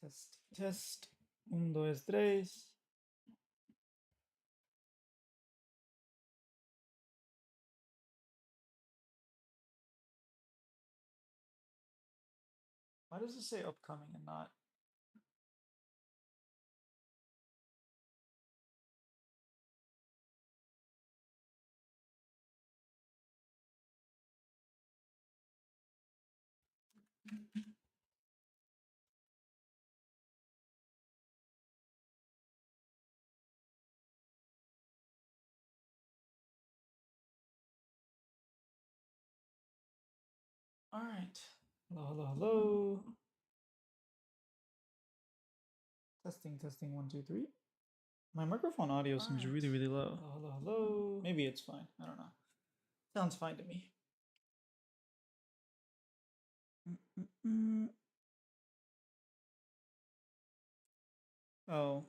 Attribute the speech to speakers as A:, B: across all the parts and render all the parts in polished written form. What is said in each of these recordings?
A: Test, test. 1, 2, 3. Why does it say upcoming and not? All right. Hello, hello, hello. Testing, testing. 1, 2, 3. My microphone audio seems really, really low. Hello, hello, hello. Maybe it's fine. I don't know. Sounds fine to me. Oh,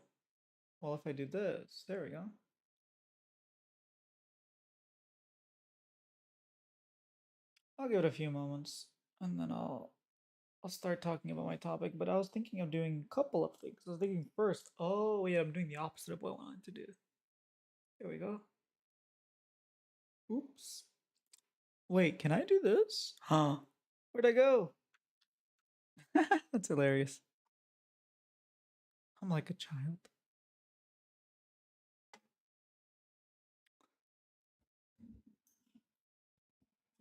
A: well, if I do this, there we go. I'll give it a few moments, and then I'll start talking about my topic. But I was thinking of doing a couple of things. I was thinking first, oh yeah, I'm doing the opposite of what I wanted to do. There we go. Oops. Wait, can I do this? Huh? Where'd I go? That's hilarious. I'm like a child.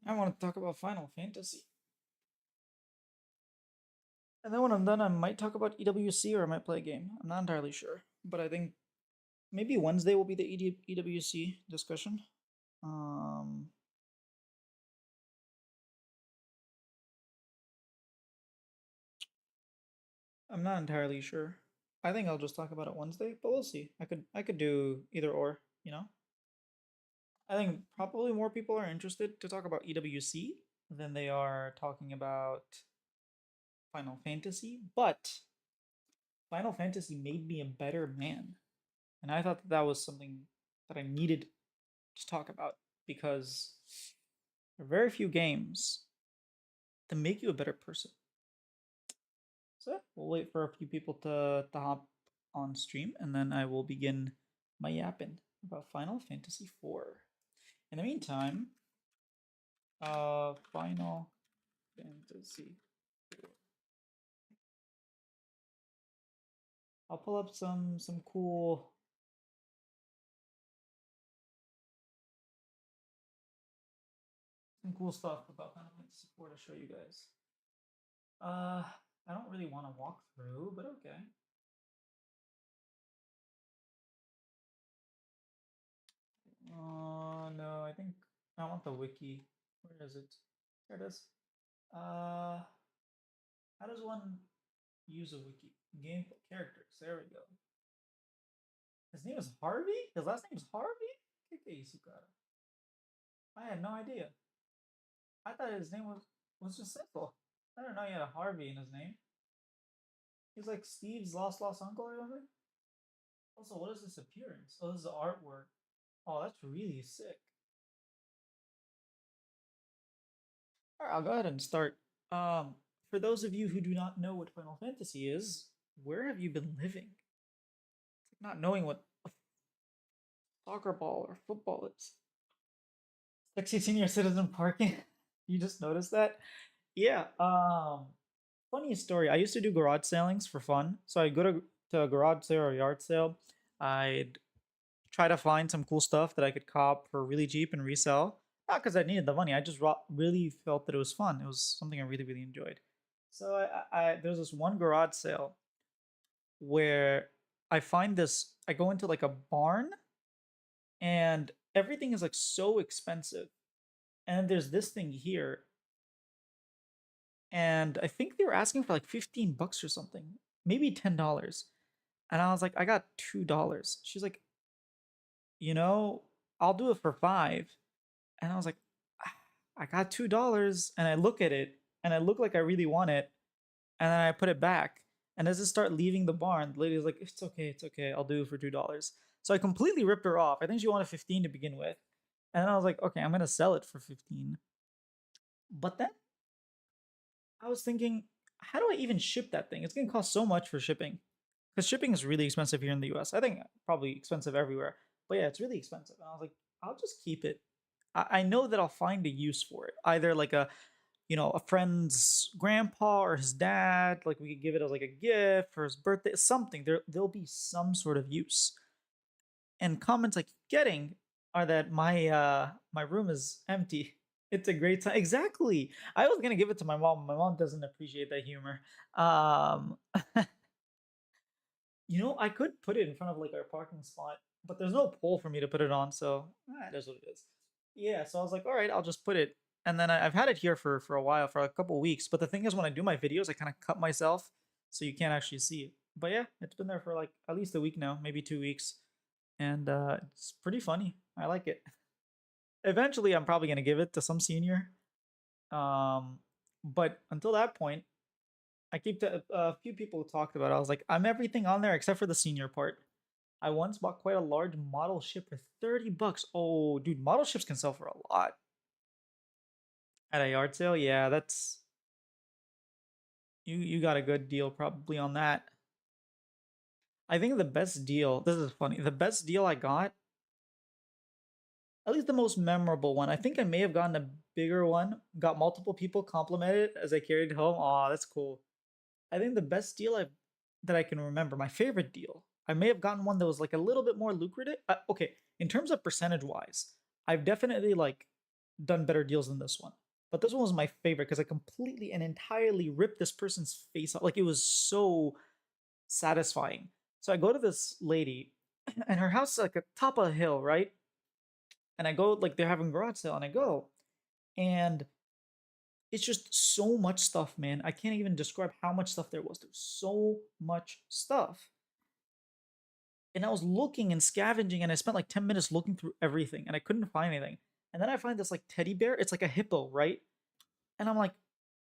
A: I want to talk about Final Fantasy. And then when I'm done, I might talk about EWC or I might play a game. I'm not entirely sure. But I think maybe Wednesday will be the EWC discussion. I'm not entirely sure. I think I'll just talk about it Wednesday, but we'll see. I could do either or, you know? I think probably more people are interested to talk about EWC than they are talking about Final Fantasy, but Final Fantasy made me a better man. And I thought that was something that I needed to talk about because there are very few games that make you a better person. So we'll wait for a few people to hop on stream and then I will begin my yapping about Final Fantasy IV. In the meantime, Final Fantasy IV. I'll pull up some cool stuff about Final Fantasy IV to show you guys. I don't really want to walk through, but okay. No, I think I want the wiki. Where is it? There it is. How does one use a wiki? Game characters. There we go. His name is Harvey? His last name is Harvey? Kike Isukara. I had no idea. I thought his name was just simple. I didn't know he had a Harvey in his name. He's like Steve's lost uncle or something. Also, what is this appearance? Oh, this is the artwork. Oh, that's really sick. Alright, I'll go ahead and start. For those of you who do not know what Final Fantasy is, where have you been living? It's like not knowing what a soccer ball or football is. Sexy senior citizen parking. You just noticed that? Yeah. Funny story. I used to do garage sailings for fun. So I'd go to a garage sale or a yard sale. I'd try to find some cool stuff that I could cop for really cheap and resell. Not because I needed the money. I just really felt that it was fun. It was something I really, really enjoyed. So there's this one garage sale where I find this. I go into like a barn, and everything is like so expensive. And there's this thing here, and I think they were asking for like $15 or something, maybe $10. And I was like, I got $2. She's like, you know, I'll do it for 5. And I was like, "Ah, I got $2. And I look at it and I look like I really want it. And then I put it back. And as I start leaving the barn, the lady's like, it's okay, I'll do it for $2. So I completely ripped her off. I think she wanted 15 to begin with. And then I was like, okay, I'm gonna sell it for 15. But then I was thinking, how do I even ship that thing? It's gonna cost so much for shipping because shipping is really expensive here in the U.S. I think probably expensive everywhere, but yeah, it's really expensive. And I was like, I'll just keep it. I know that I'll find a use for it, either like a friend's grandpa or his dad. Like we could give it as like a gift for his birthday, something. There'll be some sort of use. And comments I keep getting are that my room is empty. It's a great time. Exactly. I was gonna give it to my mom. My mom doesn't appreciate that humor. Um, I could put it in front of like our parking spot, but there's no pole for me to put it on, so it is what it is. Yeah, so I was like, all right, I'll just put it. And then I've had it here for a while, for a couple weeks. But the thing is, when I do my videos, I kind of cut myself, so you can't actually see it. But yeah, it's been there for like at least a week now, maybe 2 weeks, and it's pretty funny. I like it. Eventually, I'm probably gonna give it to some senior. Um, but until that point, I keep a few people talked about it. I was like, I'm everything on there except for the senior part. I once bought quite a large model ship for 30 bucks. Oh, dude, model ships can sell for a lot. At a yard sale? Yeah, that's you got a good deal probably on that. I think the best deal, this is funny. The best deal I got, at least the most memorable one. I think I may have gotten a bigger one, got multiple people complimented as I carried it home. Aw, that's cool. I think the best deal that I can remember, my favorite deal. I may have gotten one that was like a little bit more lucrative. Okay, in terms of percentage wise, I've definitely like done better deals than this one. But this one was my favorite because I completely and entirely ripped this person's face off. Like it was so satisfying. So I go to this lady, and her house is like at top of a hill, right? And I go like they're having garage sale, and I go, and it's just so much stuff, man. I can't even describe how much stuff there was. There's so much stuff. And I was looking and scavenging, and I spent like 10 minutes looking through everything, and I couldn't find anything. And then I find this like teddy bear. It's like a hippo, right? And I'm like,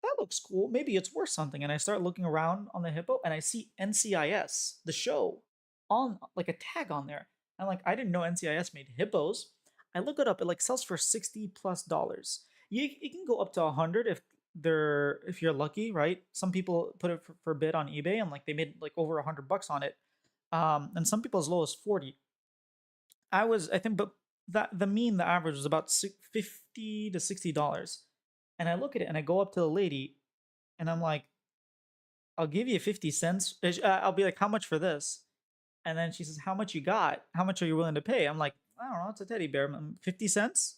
A: that looks cool. Maybe it's worth something. And I start looking around on the hippo, and I see NCIS, the show, on like a tag on there. I'm like, I didn't know NCIS made hippos. I look it up. It like sells for $60+. You can go up to 100 if you're lucky, right? Some people put it for bid on eBay, and like they made like over $100 on it. And some people as low as 40. I think, but the average was about 50 to $60. And I look at it and I go up to the lady and I'm like, I'll give you 50 cents. I'll be like, how much for this? And then she says, how much you got? How much are you willing to pay? I'm like, I don't know. It's a teddy bear. 50 cents?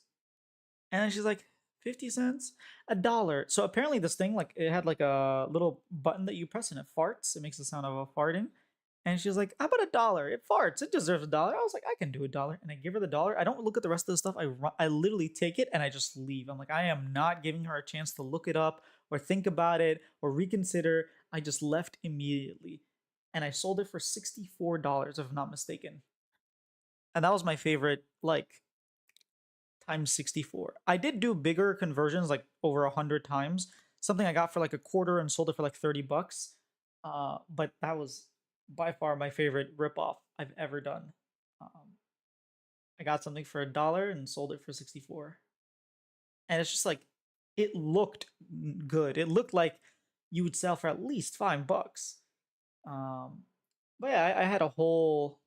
A: And then she's like, 50 cents? $1. So apparently this thing, like, it had like a little button that you press and it farts. It makes the sound of a farting. And she's like, how about $1? It farts. It deserves $1. I was like, I can do $1. And I give her the dollar. I don't look at the rest of the stuff. I literally take it and I just leave. I'm like, I am not giving her a chance to look it up or think about it or reconsider. I just left immediately. And I sold it for $64, if I'm not mistaken. And that was my favorite, like, times 64. I did do bigger conversions, like over 100 times. Something I got for like a quarter and sold it for like 30 bucks. But that was by far my favorite ripoff I've ever done. Um, I got something for $1 and sold it for 64. And it's just like, it looked good. It looked like you would sell for at least $5. Um, but yeah, I had a whole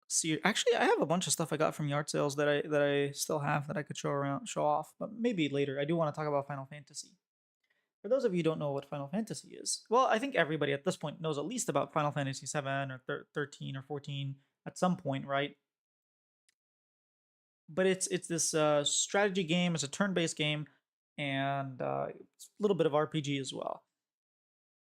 A: series. Actually, I have a bunch of stuff I got from yard sales that I still have that I could show off, but maybe later. I do want to talk about Final Fantasy. For those of you who don't know what Final Fantasy is, well, I think everybody at this point knows at least about Final Fantasy 7 or 13 or 14 at some point, right? But it's this strategy game. It's a turn-based game, and it's a little bit of RPG as well.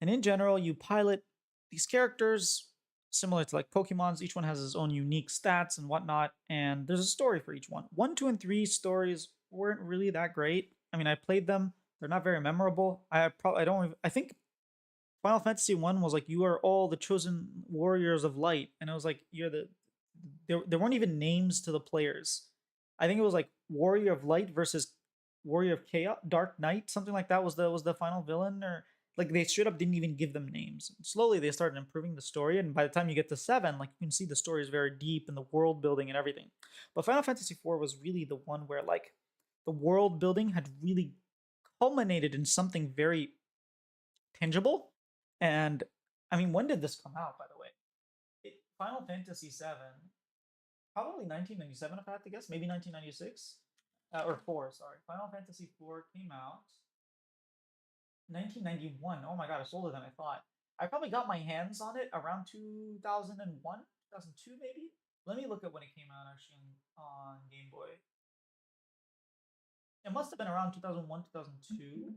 A: And in general, you pilot these characters similar to like Pokemon's. Each one has its own unique stats and whatnot, and there's a story for each one. 1, 2, and 3 stories weren't really that great. I mean, I played them; they're not very memorable. I don't. I think Final Fantasy 1 was like, you are all the chosen warriors of light, and it was like you're the. There weren't even names to the players. I think it was like Warrior of Light versus Warrior of Chaos, Dark Knight, something like that was the final villain, or like they straight up didn't even give them names. Slowly they started improving the story, and by the time you get to 7, like you can see the story is very deep and the world building and everything. But Final Fantasy 4 was really the one where like the world building had really culminated in something very tangible. And I mean, when did this come out, by the way? Final Fantasy VII, probably 1997, if I had to guess, maybe 1996, or four. Sorry, Final Fantasy IV came out 1991. Oh my god, it's older than I thought. I probably got my hands on it around 2001, 2002, maybe. Let me look at when it came out actually on Game Boy. It must have been around 2001, 2002,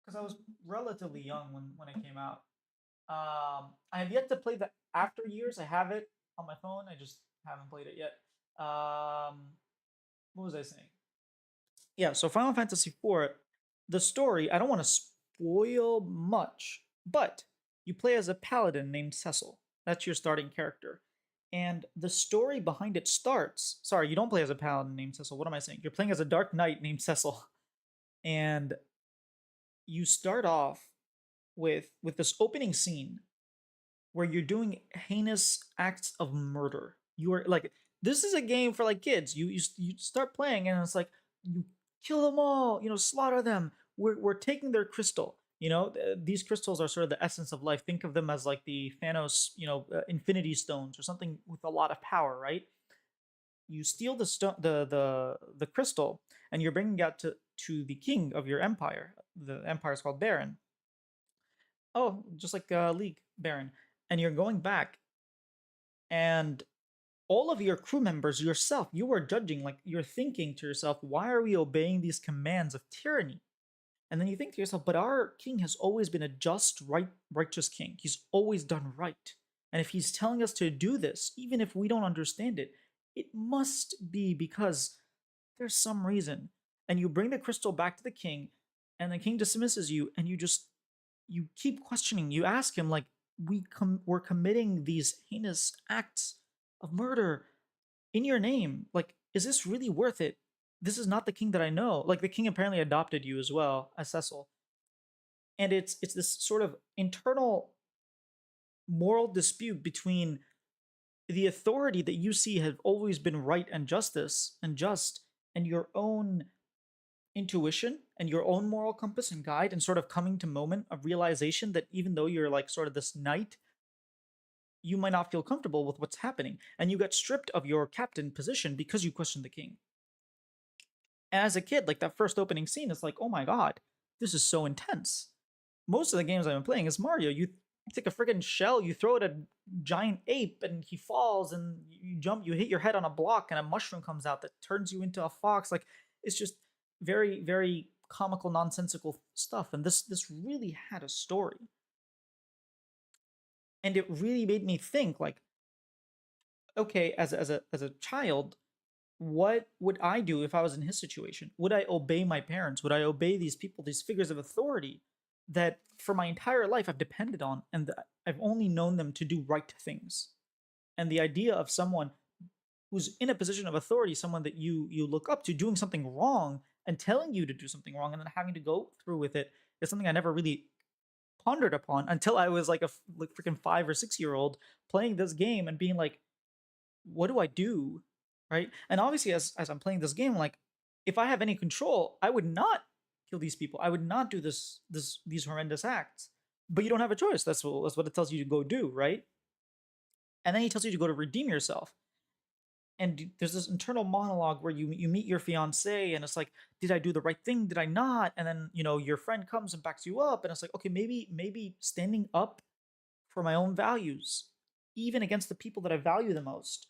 A: because I was relatively young when it came out. I have yet to play the after years. I have it on my phone. I just haven't played it yet. What was I saying? Yeah, so Final Fantasy IV, the story, I don't want to spoil much, but you play as a paladin named Cecil. That's your starting character. And the story behind it starts. Sorry, you don't play as a paladin named Cecil. What am I saying? You're playing as a dark knight named Cecil. And you start off with this opening scene where you're doing heinous acts of murder. You are like, this is a game for like kids. You start playing and it's like you kill them all, slaughter them. We're taking their crystal. These crystals are sort of the essence of life. Think of them as like the Thanos, Infinity Stones or something with a lot of power, right? You steal the stone, the crystal, and you're bringing it to the king of your empire. The empire is called Baron. Oh, just like League Baron, and you're going back, and all of your crew members, yourself, you are judging, like you're thinking to yourself, why are we obeying these commands of tyranny? And then you think to yourself, but our king has always been a just, righteous king. He's always done right. And if he's telling us to do this, even if we don't understand it, it must be because there's some reason. And you bring the crystal back to the king, and the king dismisses you, and you keep questioning. You ask him, like, we're committing these heinous acts of murder in your name. Like, is this really worth it? This is not the king that I know. Like, the king apparently adopted you as well as Cecil, and it's this sort of internal moral dispute between the authority that you see have always been right and justice and just, and your own intuition and your own moral compass and guide, and sort of coming to moment of realization that even though you're like sort of this knight, you might not feel comfortable with what's happening, and you get stripped of your captain position because you questioned the king. And as a kid, like that first opening scene is like, oh my god, this is so intense. Most of the games I've been playing is Mario. You take a freaking shell, you throw it at a giant ape, and he falls, and you jump, you hit your head on a block, and a mushroom comes out that turns you into a fox. Like, it's just very, very comical, nonsensical stuff. And this really had a story. And it really made me think, like, okay, as a child, what would I do if I was in his situation? Would I obey my parents? Would I obey these people, these figures of authority that for my entire life I've depended on, and that I've only known them to do right things? And the idea of someone who's in a position of authority, someone that you look up to, doing something wrong and telling you to do something wrong, and then having to go through with it, is something I never really pondered upon until I was like a like freaking 5 or 6 year old playing this game and being like, what do I do? Right? And obviously, as I'm playing this game, like, if I have any control, I would not kill these people. I would not do these horrendous acts. But you don't have a choice. That's what it tells you to go do, right? And then he tells you to go to redeem yourself. And there's this internal monologue where you meet your fiance, and it's like, did I do the right thing? Did I not? And then your friend comes and backs you up, and it's like, okay, maybe standing up for my own values, even against the people that I value the most,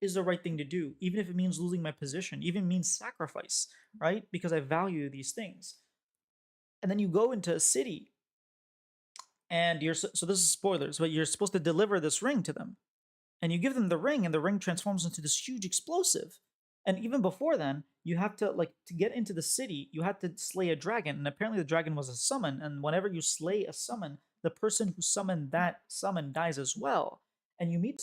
A: is the right thing to do, even if it means losing my position, even means sacrifice, right? Because I value these things. And then you go into a city, and so this is spoilers, but you're supposed to deliver this ring to them, and you give them the ring, and the ring transforms into this huge explosive. And even before then, you have to, like, to get into the city, you had to slay a dragon, and apparently the dragon was a summon, and whenever you slay a summon, the person who summoned that summon dies as well. And you meet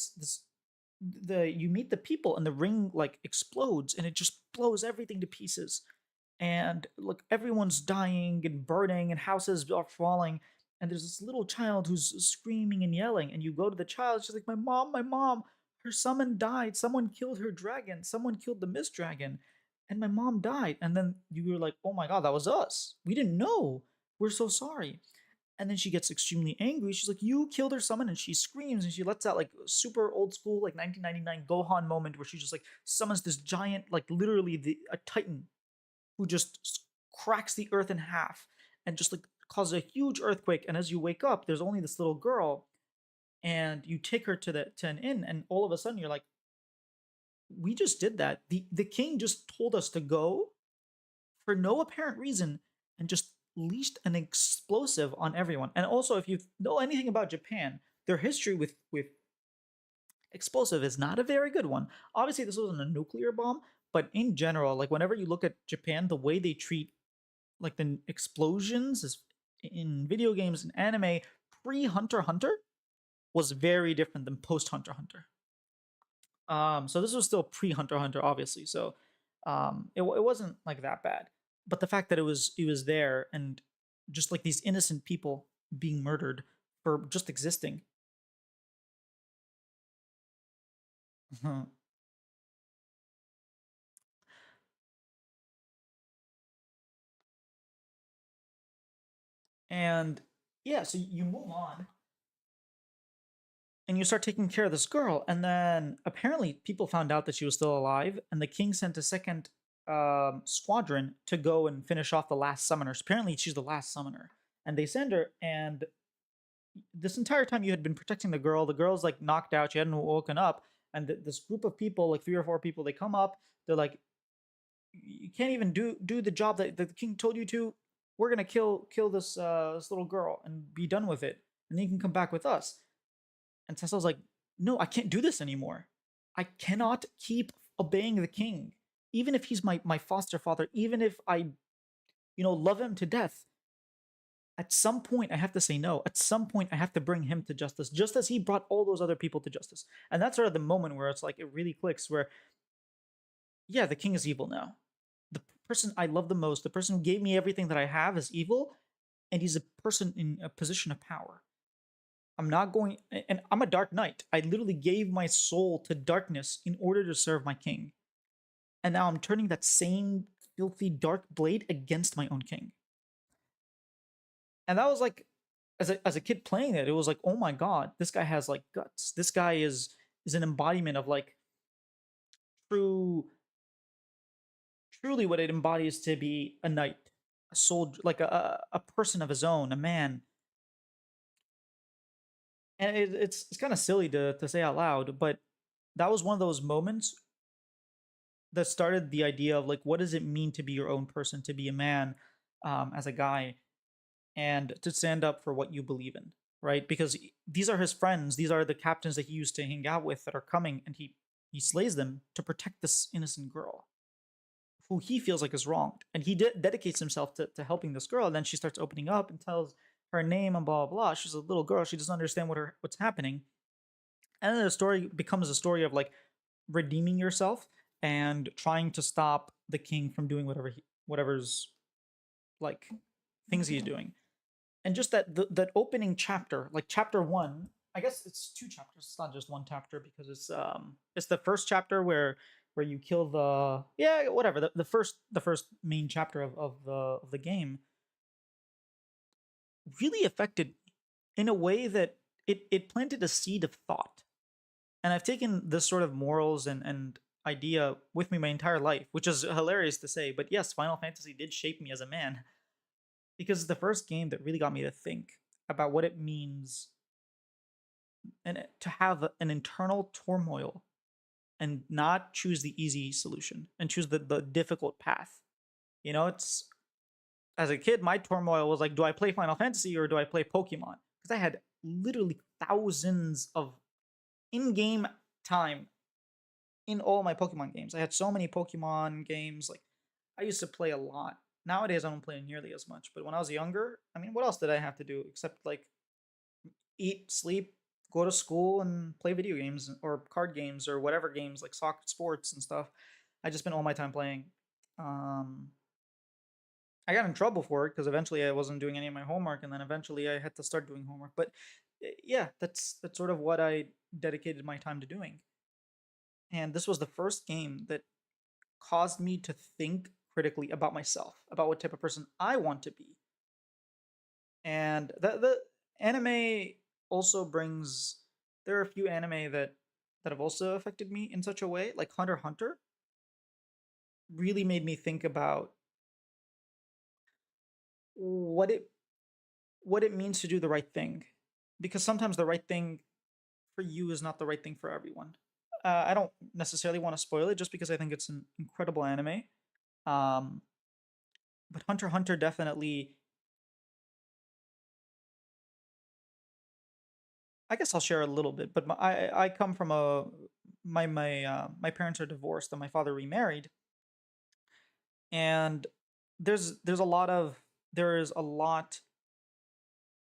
A: the people, and the ring like explodes, and it just blows everything to pieces. And look, everyone's dying and burning, and houses are falling, and there's this little child who's screaming and yelling, and you go to the child, she's like, my mom, her summon died, someone killed her dragon, someone killed the mist dragon. and my mom died. And then you were like, oh my God, that was us. We didn't know. We're so sorry. And then she gets extremely angry. She's like, you killed her summon. And she screams and she lets out like super old school, like 1999 Gohan moment where she just like summons this giant, like literally a titan who just cracks the earth in half and just like causes a huge earthquake. And as you wake up, there's only this little girl, and you take her to an inn, and all of a sudden you're like, we just did that. The king just told us to go for no apparent reason and just leashed an explosive on everyone. And also, if you know anything about Japan, their history with explosive is not a very good one. Obviously, this wasn't a nuclear bomb, but in general, like whenever you look at Japan, the way they treat like the explosions is in video games and anime pre Hunter x Hunter was very different than post Hunter x Hunter. So this was still pre Hunter x Hunter, obviously. So it wasn't like that bad. But the fact that it was there, and just like these innocent people being murdered for just existing. Mhm. And yeah, so you move on and you start taking care of this girl, and then apparently people found out that she was still alive, and the king sent a second squadron to go and finish off the last summoner. So apparently she's the last summoner, and they send her, and this entire time you had been protecting the girl. The girl's like knocked out; she hadn't woken up, and this group of people, like 3 or 4 people, they come up. They're like, "You can't even do the job that the king told you to. We're gonna kill this little girl and be done with it, and then you can come back with us." And Tesla's like, "No, I can't do this anymore. I cannot keep obeying the king, even if he's my foster father, even if I love him to death. At some point I have to say no. At some point I have to bring him to justice, just as he brought all those other people to justice." And that's sort of the moment where it's like it really clicks, where yeah, the king is evil now. The person I love the most, the person who gave me everything that I have, is evil, and he's a person in a position of power. I'm not going, and I'm a dark knight. I literally gave my soul to darkness in order to serve my king. And now I'm turning that same filthy dark blade against my own king. And that was like, as a kid playing it was like, oh my god, this guy has like guts. This guy is an embodiment of like true, truly what it embodies to be a knight, a soldier, like a person of his own, a man. And it's kind of silly to say out loud, but that was one of those moments that started the idea of like, what does it mean to be your own person, to be a man, as a guy, and to stand up for what you believe in, right? Because these are his friends, these are the captains that he used to hang out with that are coming, and he slays them to protect this innocent girl who he feels like is wronged, and he dedicates himself to helping this girl. And then she starts opening up and tells her name and blah blah blah. She's a little girl; she doesn't understand what's happening, and then the story becomes a story of like redeeming yourself and trying to stop the king from doing whatever's like things he's doing. And just that opening chapter, like chapter 1, I guess it's 2 chapters, it's not just 1 chapter, because it's the first chapter where you kill the, yeah, whatever, the first main chapter of the game really affected me in a way that it planted a seed of thought. And I've taken this sort of morals and idea with me my entire life, which is hilarious to say, but yes, Final Fantasy did shape me as a man, because it's the first game that really got me to think about what it means and to have an internal turmoil and not choose the easy solution and choose the difficult path. It's, as a kid, my turmoil was like, do I play Final Fantasy or do I play Pokemon? Because I had literally thousands of in-game time in all my Pokemon games. I had so many Pokemon games. Like, I used to play a lot. Nowadays, I don't play nearly as much. But when I was younger, I mean, what else did I have to do except like eat, sleep, go to school, and play video games or card games or whatever games like soccer, sports, and stuff? I just spent all my time playing. Um, I got in trouble for it because eventually I wasn't doing any of my homework, and then eventually I had to start doing homework. But yeah, that's sort of what I dedicated my time to doing. And this was the first game that caused me to think critically about myself, about what type of person I want to be. And the anime also brings, there are a few anime that have also affected me in such a way, like Hunter x Hunter really made me think about what it means to do the right thing, because sometimes the right thing for you is not the right thing for everyone. I don't necessarily want to spoil it just because I think it's an incredible anime. Um, but Hunter x Hunter definitely, I guess I'll share a little bit. But I come from a my parents are divorced and my father remarried, and there's a lot of there is a lot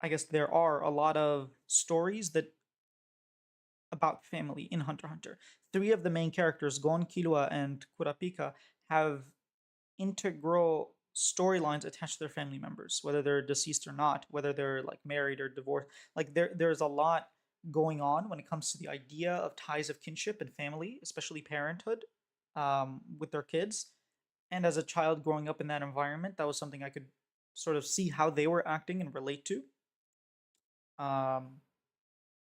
A: I guess there are a lot of stories that about family in Hunter x Hunter. Three of the main characters, Gon, Killua, and Kurapika, have integral storylines attached to their family members, whether they're deceased or not, whether they're like married or divorced. Like there's a lot going on when it comes to the idea of ties of kinship and family, especially parenthood, with their kids. And as a child growing up in that environment, that was something I could sort of see how they were acting and relate to. Um,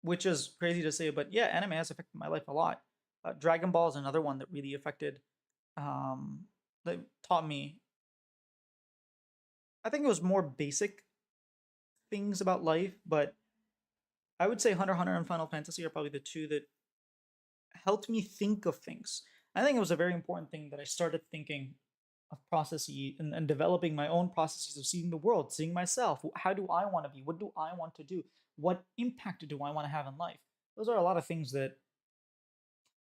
A: which is crazy to say, but yeah, anime has affected my life a lot. Dragon Ball is another one that really affected, um, that taught me. I think it was more basic things about life, but I would say Hunter x Hunter and Final Fantasy are probably the two that helped me think of things. I think it was a very important thing that I started thinking of processes and developing my own processes of seeing the world, seeing myself. How do I want to be? What do I want to do? What impact do I want to have in life? Those are a lot of things that,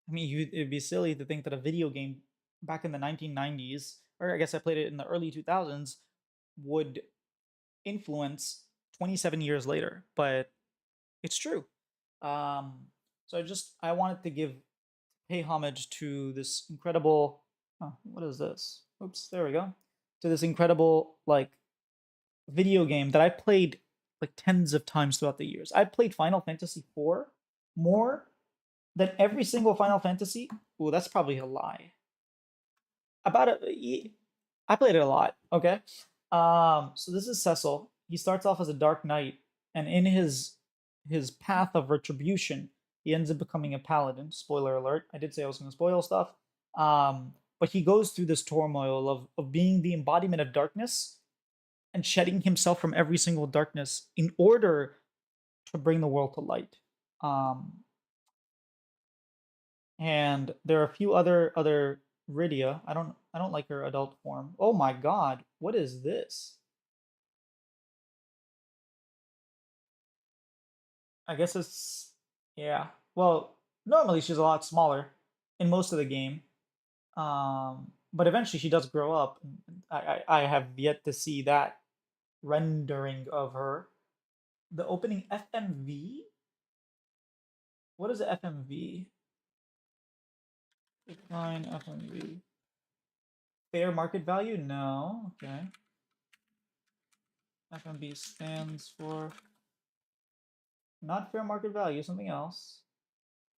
A: I mean, it'd be silly to think that a video game back in the 1990s, or I guess I played it in the early 2000s, would influence 27 years later. But it's true. Um, so I wanted to pay homage to this incredible. Oh, what is this? Oops, there we go. To this incredible like video game that I played like tens of times throughout the years. I played Final Fantasy IV more than every single Final Fantasy. Oh, that's probably a lie. About it, I played it a lot. Okay. So this is Cecil. He starts off as a Dark Knight, and in his path of retribution, he ends up becoming a paladin. Spoiler alert! I did say I was going to spoil stuff. But he goes through this turmoil of being the embodiment of darkness and shedding himself from every single darkness in order to bring the world to light. Um, and there are a few other Rydia. I don't like her adult form. Oh my god, what is this? I guess it's, yeah. Well, normally she's a lot smaller in most of the game. But eventually she does grow up. I have yet to see that rendering of her. The opening FMV? What is the FMV? Define FMV. Fair market value? No. Okay. FMV stands for not fair market value, something else.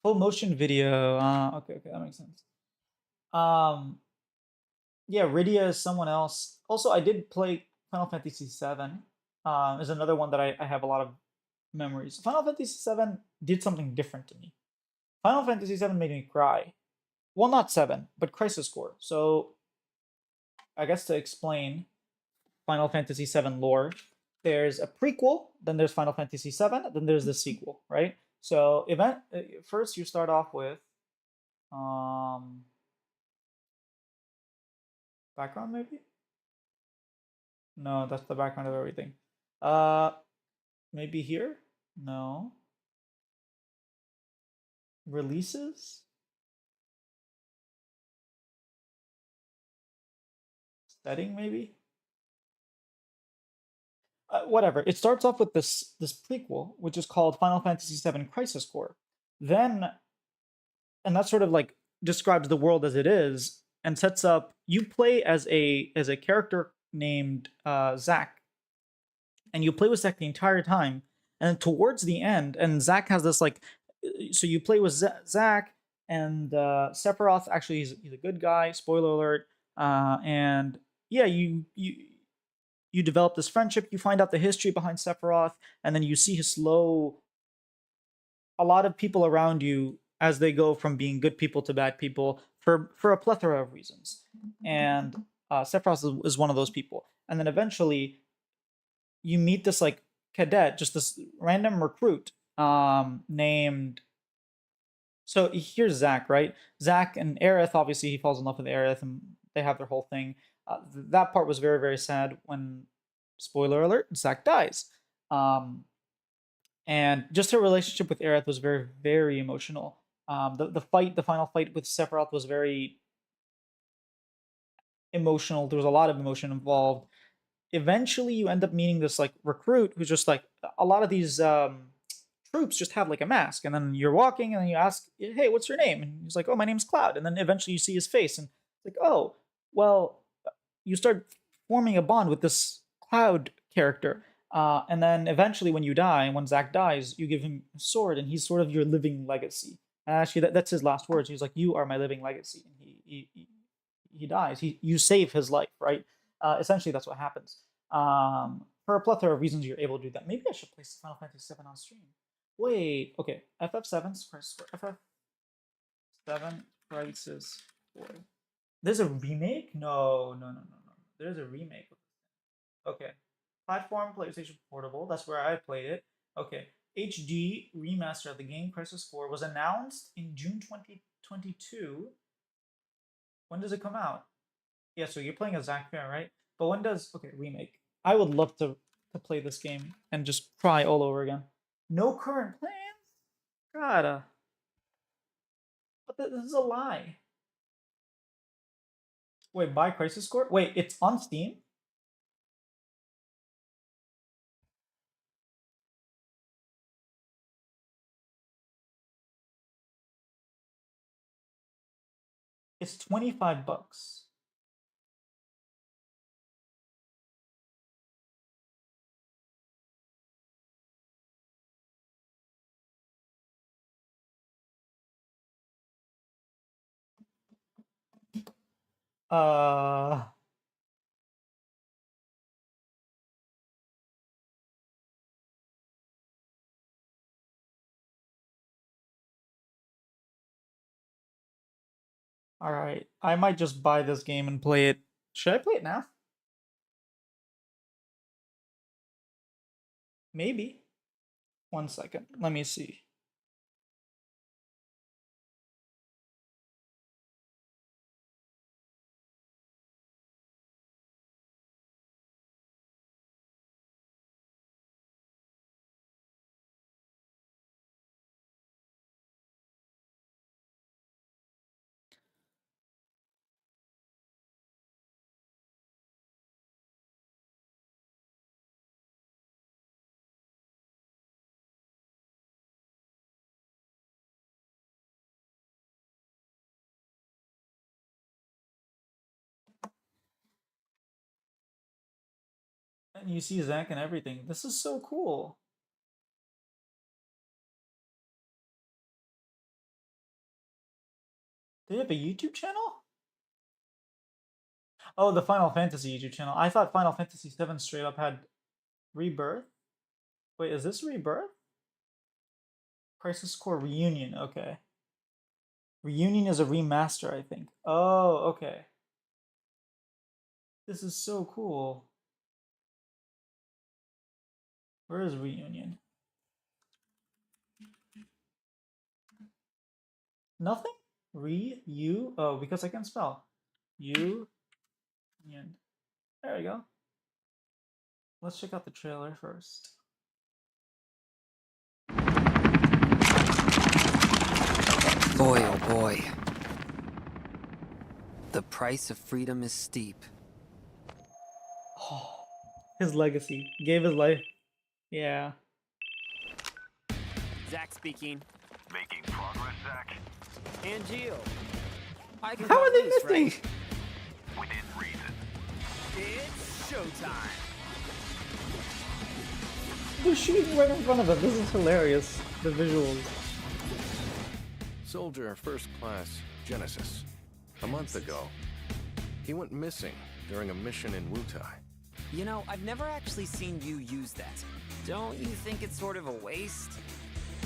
A: Full motion video. Okay, that makes sense. Um, yeah, Rydia is someone else. Also, I did play Final Fantasy VII. Is another one that I have a lot of memories. Final Fantasy VII did something different to me. Final Fantasy VII made me cry. Well, not 7, but Crisis Core. So, I guess to explain Final Fantasy VII lore, there's a prequel, then there's Final Fantasy VII, then there's the sequel, right? So, first you start off with um background maybe? No, that's the background of everything. Uh Maybe here? No. Releases? Setting maybe? Whatever. It starts off with this prequel, which is called Final Fantasy VII Crisis Core. Then, and that sort of like describes the world as it is, and sets up. You play as a character named Zack, and you play with Zack the entire time. And then towards the end, and Zack has this like, so you play with Zack, and Sephiroth actually he's a good guy. Spoiler alert. And yeah, you develop this friendship. You find out the history behind Sephiroth, and then you see his slow. A lot of people around you as they go from being good people to bad people for a plethora of reasons, and Sephiroth is one of those people. And then eventually, you meet this like cadet, just this random recruit named. So here's Zack, right? Zack and Aerith, obviously, he falls in love with Aerith, and they have their whole thing. That part was very, very sad when, spoiler alert, Zack dies. And just her relationship with Aerith was very, very emotional. The final fight with Sephiroth was very emotional. There was a lot of emotion involved. Eventually, you end up meeting this like recruit who's just like a lot of these troops just have like a mask, and then you're walking and then you ask, "Hey, what's your name?" And he's like, "Oh, my name's Cloud." And then eventually you see his face, and it's like, "Oh, well," you start forming a bond with this Cloud character. And then eventually, when you die, when Zack dies, you give him a sword, and he's sort of your living legacy. And actually, that's his last words. He's like, "You are my living legacy." And he dies. You save his life, right? Essentially, that's what happens. For a plethora of reasons, you're able to do that. Maybe I should play Final Fantasy VII on stream. Wait, okay. FF7 FF7 Crisis 4. There's a remake? No. There's a remake. Okay. Platform, PlayStation Portable. That's where I played it. Okay. HD remaster of the game Crisis 4 was announced in June 2022. When does it come out? Yeah, so you're playing a Zack Fair, right? But when does... Okay, remake. I would love to play this game and just cry all over again. No current plans? God. But this is a lie. Wait, buy Crisis Core? Wait, it's on Steam? It's $25. Uh... Alright, I might just buy this game and play it. Should I play it now? Maybe. 1 second. Let me see. And you see Zack and everything. This is so cool. They have a YouTube channel? Oh, the Final Fantasy YouTube channel. I thought Final Fantasy VII straight up had Rebirth. Wait, is this Rebirth? Crisis Core Reunion. Okay. Reunion is a remaster, I think. Oh, okay. This is so cool. Where is Reunion? Nothing? You? Oh, because I can spell. Union. There we go. Let's check out the trailer first.
B: Boy, oh boy. The price of freedom is steep.
A: Oh, his legacy. Gave his life. Yeah.
C: Zack speaking.
D: Making progress, Zack?
C: And Geo. I can
A: How
C: call
A: are they
C: loose,
A: missing?
C: right?
D: Within reason.
C: It's showtime.
A: They're shooting right in front of him. This is hilarious. The visuals.
E: Soldier First Class Genesis. A month ago, he went missing during a mission in Wutai.
C: You know, I've never actually seen you use that. Don't you think it's sort of a waste?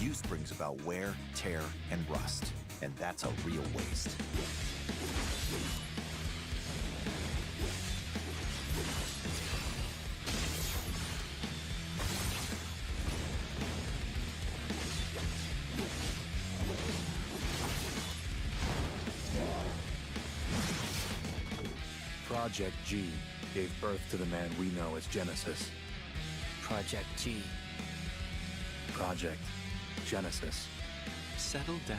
F: Use brings about wear, tear, and rust. And that's a real waste.
G: Project G gave birth to the man we know as Genesis.
B: Project G.
G: Project Genesis.
H: Settle down.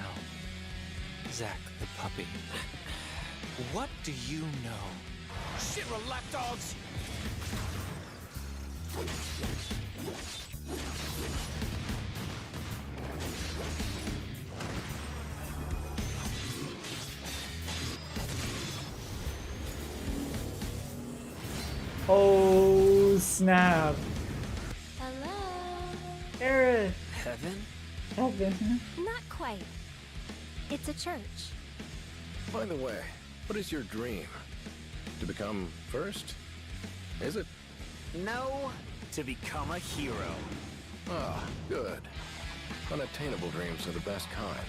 H: Zack the puppy. What do you know?
C: Shit, we're lapdogs!
A: Oh snap!
I: Hello?
A: Aerith!
B: Heaven?
A: Heaven.
I: Not quite. It's a church.
E: By the way, what is your dream? To become first? Is it?
C: No, to become a hero.
E: Ah, good. Unattainable dreams are the best kind.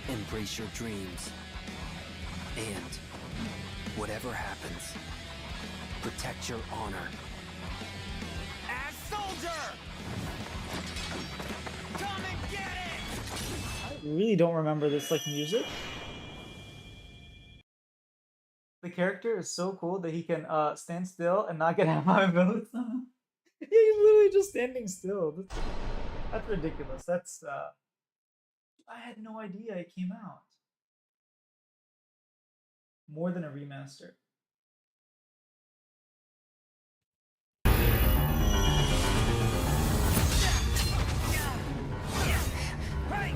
B: Embrace your dreams. And whatever happens, protect your honor.
C: As soldier! Come and get it!
A: I really don't remember this like music. The character is so cool that he can stand still and not get half my votes. Yeah, he's literally just standing still. That's ridiculous. That's I had no idea it came out. More than a remaster.
C: Hey!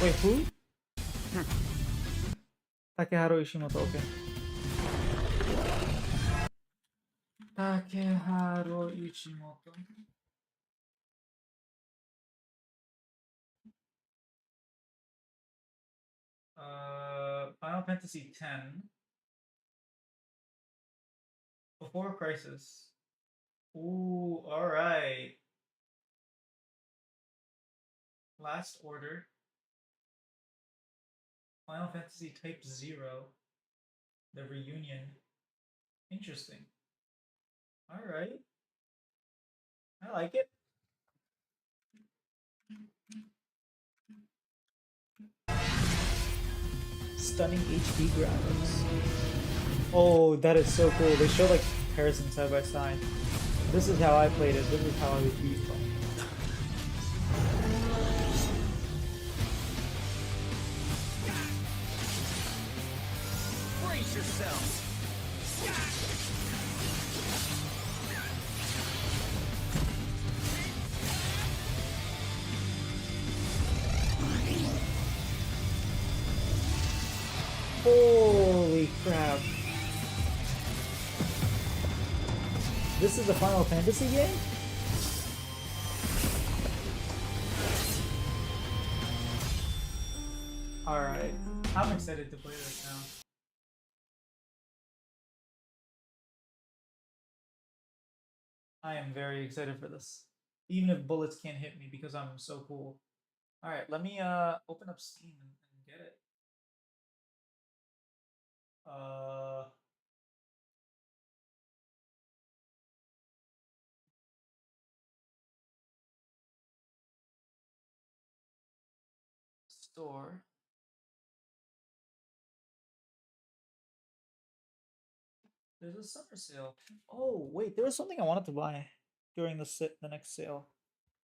A: Wait, who? Takeharu Ishimoto, okay. Takeharu Ishimoto. Final Fantasy X. Before Crisis. Ooh, alright. Last Order. Final Fantasy Type 0. The Reunion. Interesting. Alright. I like it. Stunning HD graphics. Oh, that is so cool. They show like comparison side by side. This is how I played it. This is how I would be playing.
C: Brace yourselves!
A: Holy crap. This is a Final Fantasy game? Alright. I'm excited to play this now. I am very excited for this. Even if bullets can't hit me because I'm so cool. Alright, let me open up Steam and get it. Store. There's a summer sale. Oh, wait, there was something I wanted to buy during the next sale.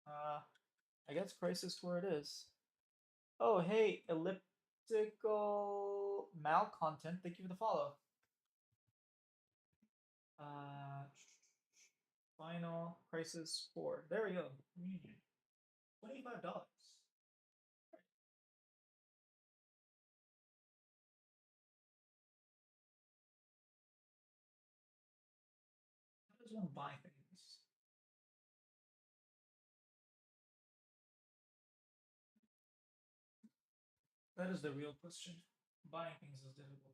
A: I guess Crisis where it is. Oh, hey, elliptical malcontent. Thank you for the follow. Final Crisis 4. There we go. Reunion. $25. just want to buy things. That is the real question. Buying things is difficult.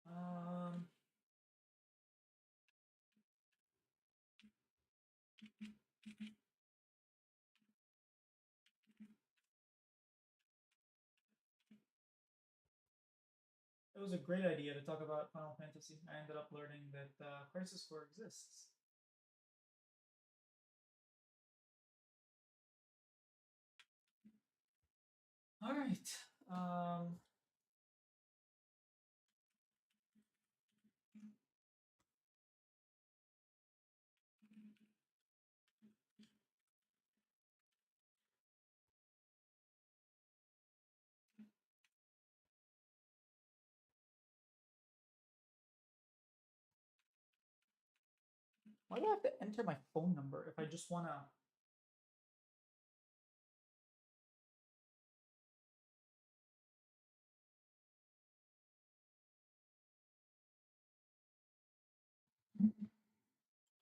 A: Um, it was a great idea to talk about Final Fantasy. I ended up learning that Crisis Core exists. All right. Why do I have to enter my phone number if I just want to?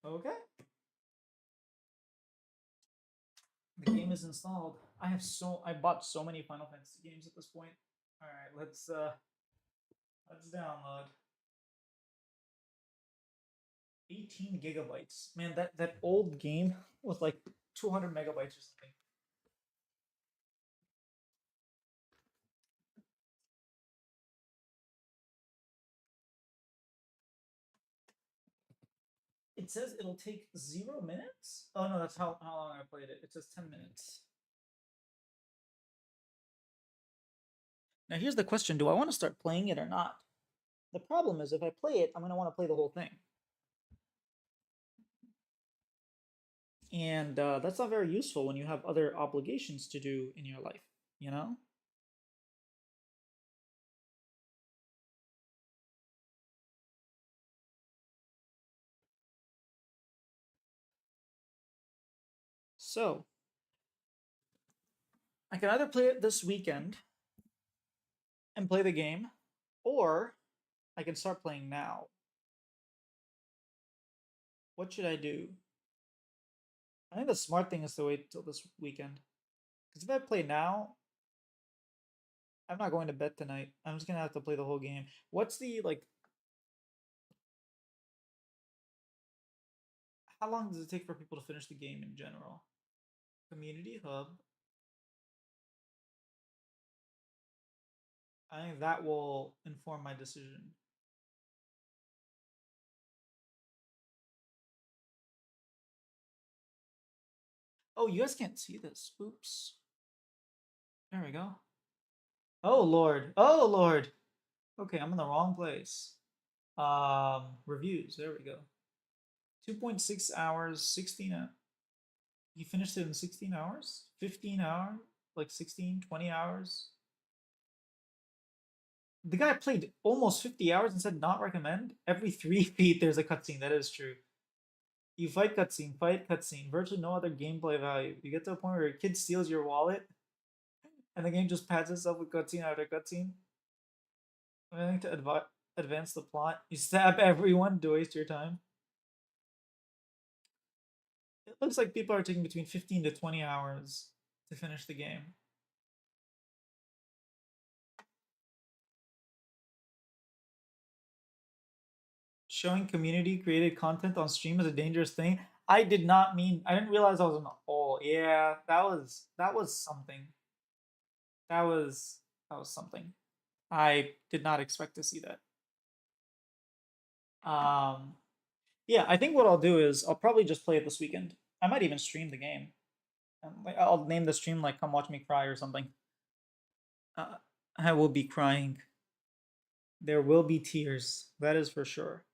A: Okay. The game is installed. I bought so many Final Fantasy games at this point. All right, let's download. 18 gigabytes. Man, that old game was like 200 megabytes or something. It says it'll take 0 minutes? Oh no, that's how long I played it. It says 10 minutes. Now here's the question, do I want to start playing it or not? The problem is if I play it, I'm going to want to play the whole thing. And that's not very useful when you have other obligations to do in your life, you know? So, I can either play it this weekend and play the game, or I can start playing now. What should I do? I think the smart thing is to wait till this weekend. Because if I play now, I'm not going to bed tonight. I'm just going to have to play the whole game. What's the, like... How long does it take for people to finish the game in general? Community Hub. I think that will inform my decision. Oh, you guys can't see this. Oops. There we go. Oh, Lord. Oh, Lord. Okay, I'm in the wrong place. Reviews. There we go. 2.6 hours, 16. He finished it in 16 hours? 15 hours? Like 16, 20 hours? The guy played almost 50 hours and said not recommend. Every 3 feet there's a cutscene. That is true. You fight cutscene, virtually no other gameplay value. You get to a point where your kid steals your wallet and the game just pads itself with cutscene after cutscene. Anything to advance the plot. You stab everyone to waste your time. It looks like people are taking between 15 to 20 hours to finish the game. Showing community created content on stream is a dangerous thing. I didn't realize I was in the hole. Yeah, that was something. That was something. I did not expect to see that. Yeah, I think what I'll do is I'll probably just play it this weekend. I might even stream the game. I'll name the stream like "Come Watch Me Cry" or something. I will be crying. There will be tears. That is for sure.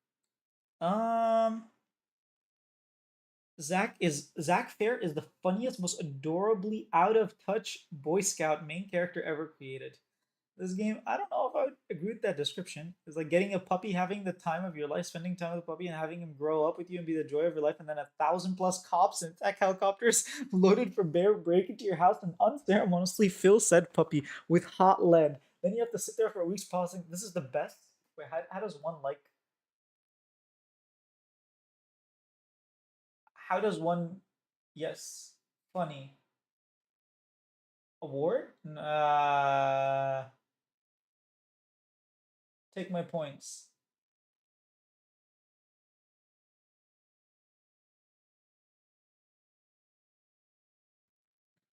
A: Zack Fair is the funniest, most adorably out of touch Boy Scout main character ever created. This game, I don't know if I would agree with that description. It's like getting a puppy, having the time of your life, spending time with a puppy, and having him grow up with you and be the joy of your life, and then 1,000+ cops and attack helicopters loaded for bear break into your house and unceremoniously fill said puppy with hot lead. Then you have to sit there for weeks pausing. This is the best. Wait, how does one like? How does one? Yes, funny. Award? Take my points.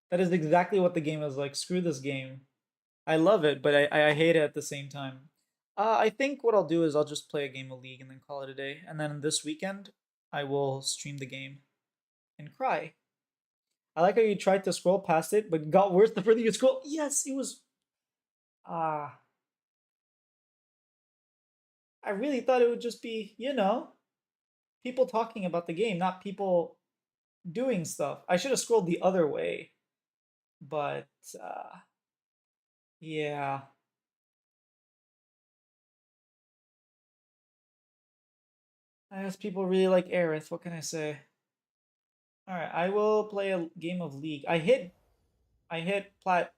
A: That is exactly what the game is like. Screw this game. I love it, but I hate it at the same time. I think what I'll do is I'll just play a game of League and then call it a day. And then this weekend, I will stream the game and cry. I like how you tried to scroll past it, but got worse the further you scroll. Yes, it was. I really thought it would just be, you know, people talking about the game, not people doing stuff. I should have scrolled the other way. But, yeah. I guess people really like Aerith. What can I say? Alright, I will play a game of League. I hit plat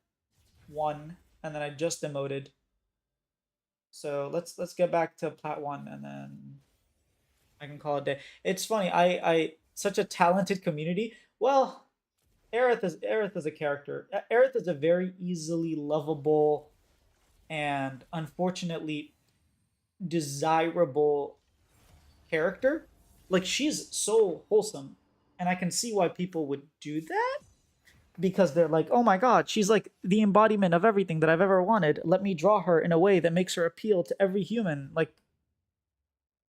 A: 1 and then I just demoted. So let's get back to plat 1 and then I can call it a day. It's funny, I such a talented community. Well, Aerith is a character. Aerith is a very easily lovable and unfortunately desirable character. Like, she's so wholesome, and I can see why people would do that, because they're like, oh my god, she's like the embodiment of everything that I've ever wanted. Let me draw her in a way that makes her appeal to every human, like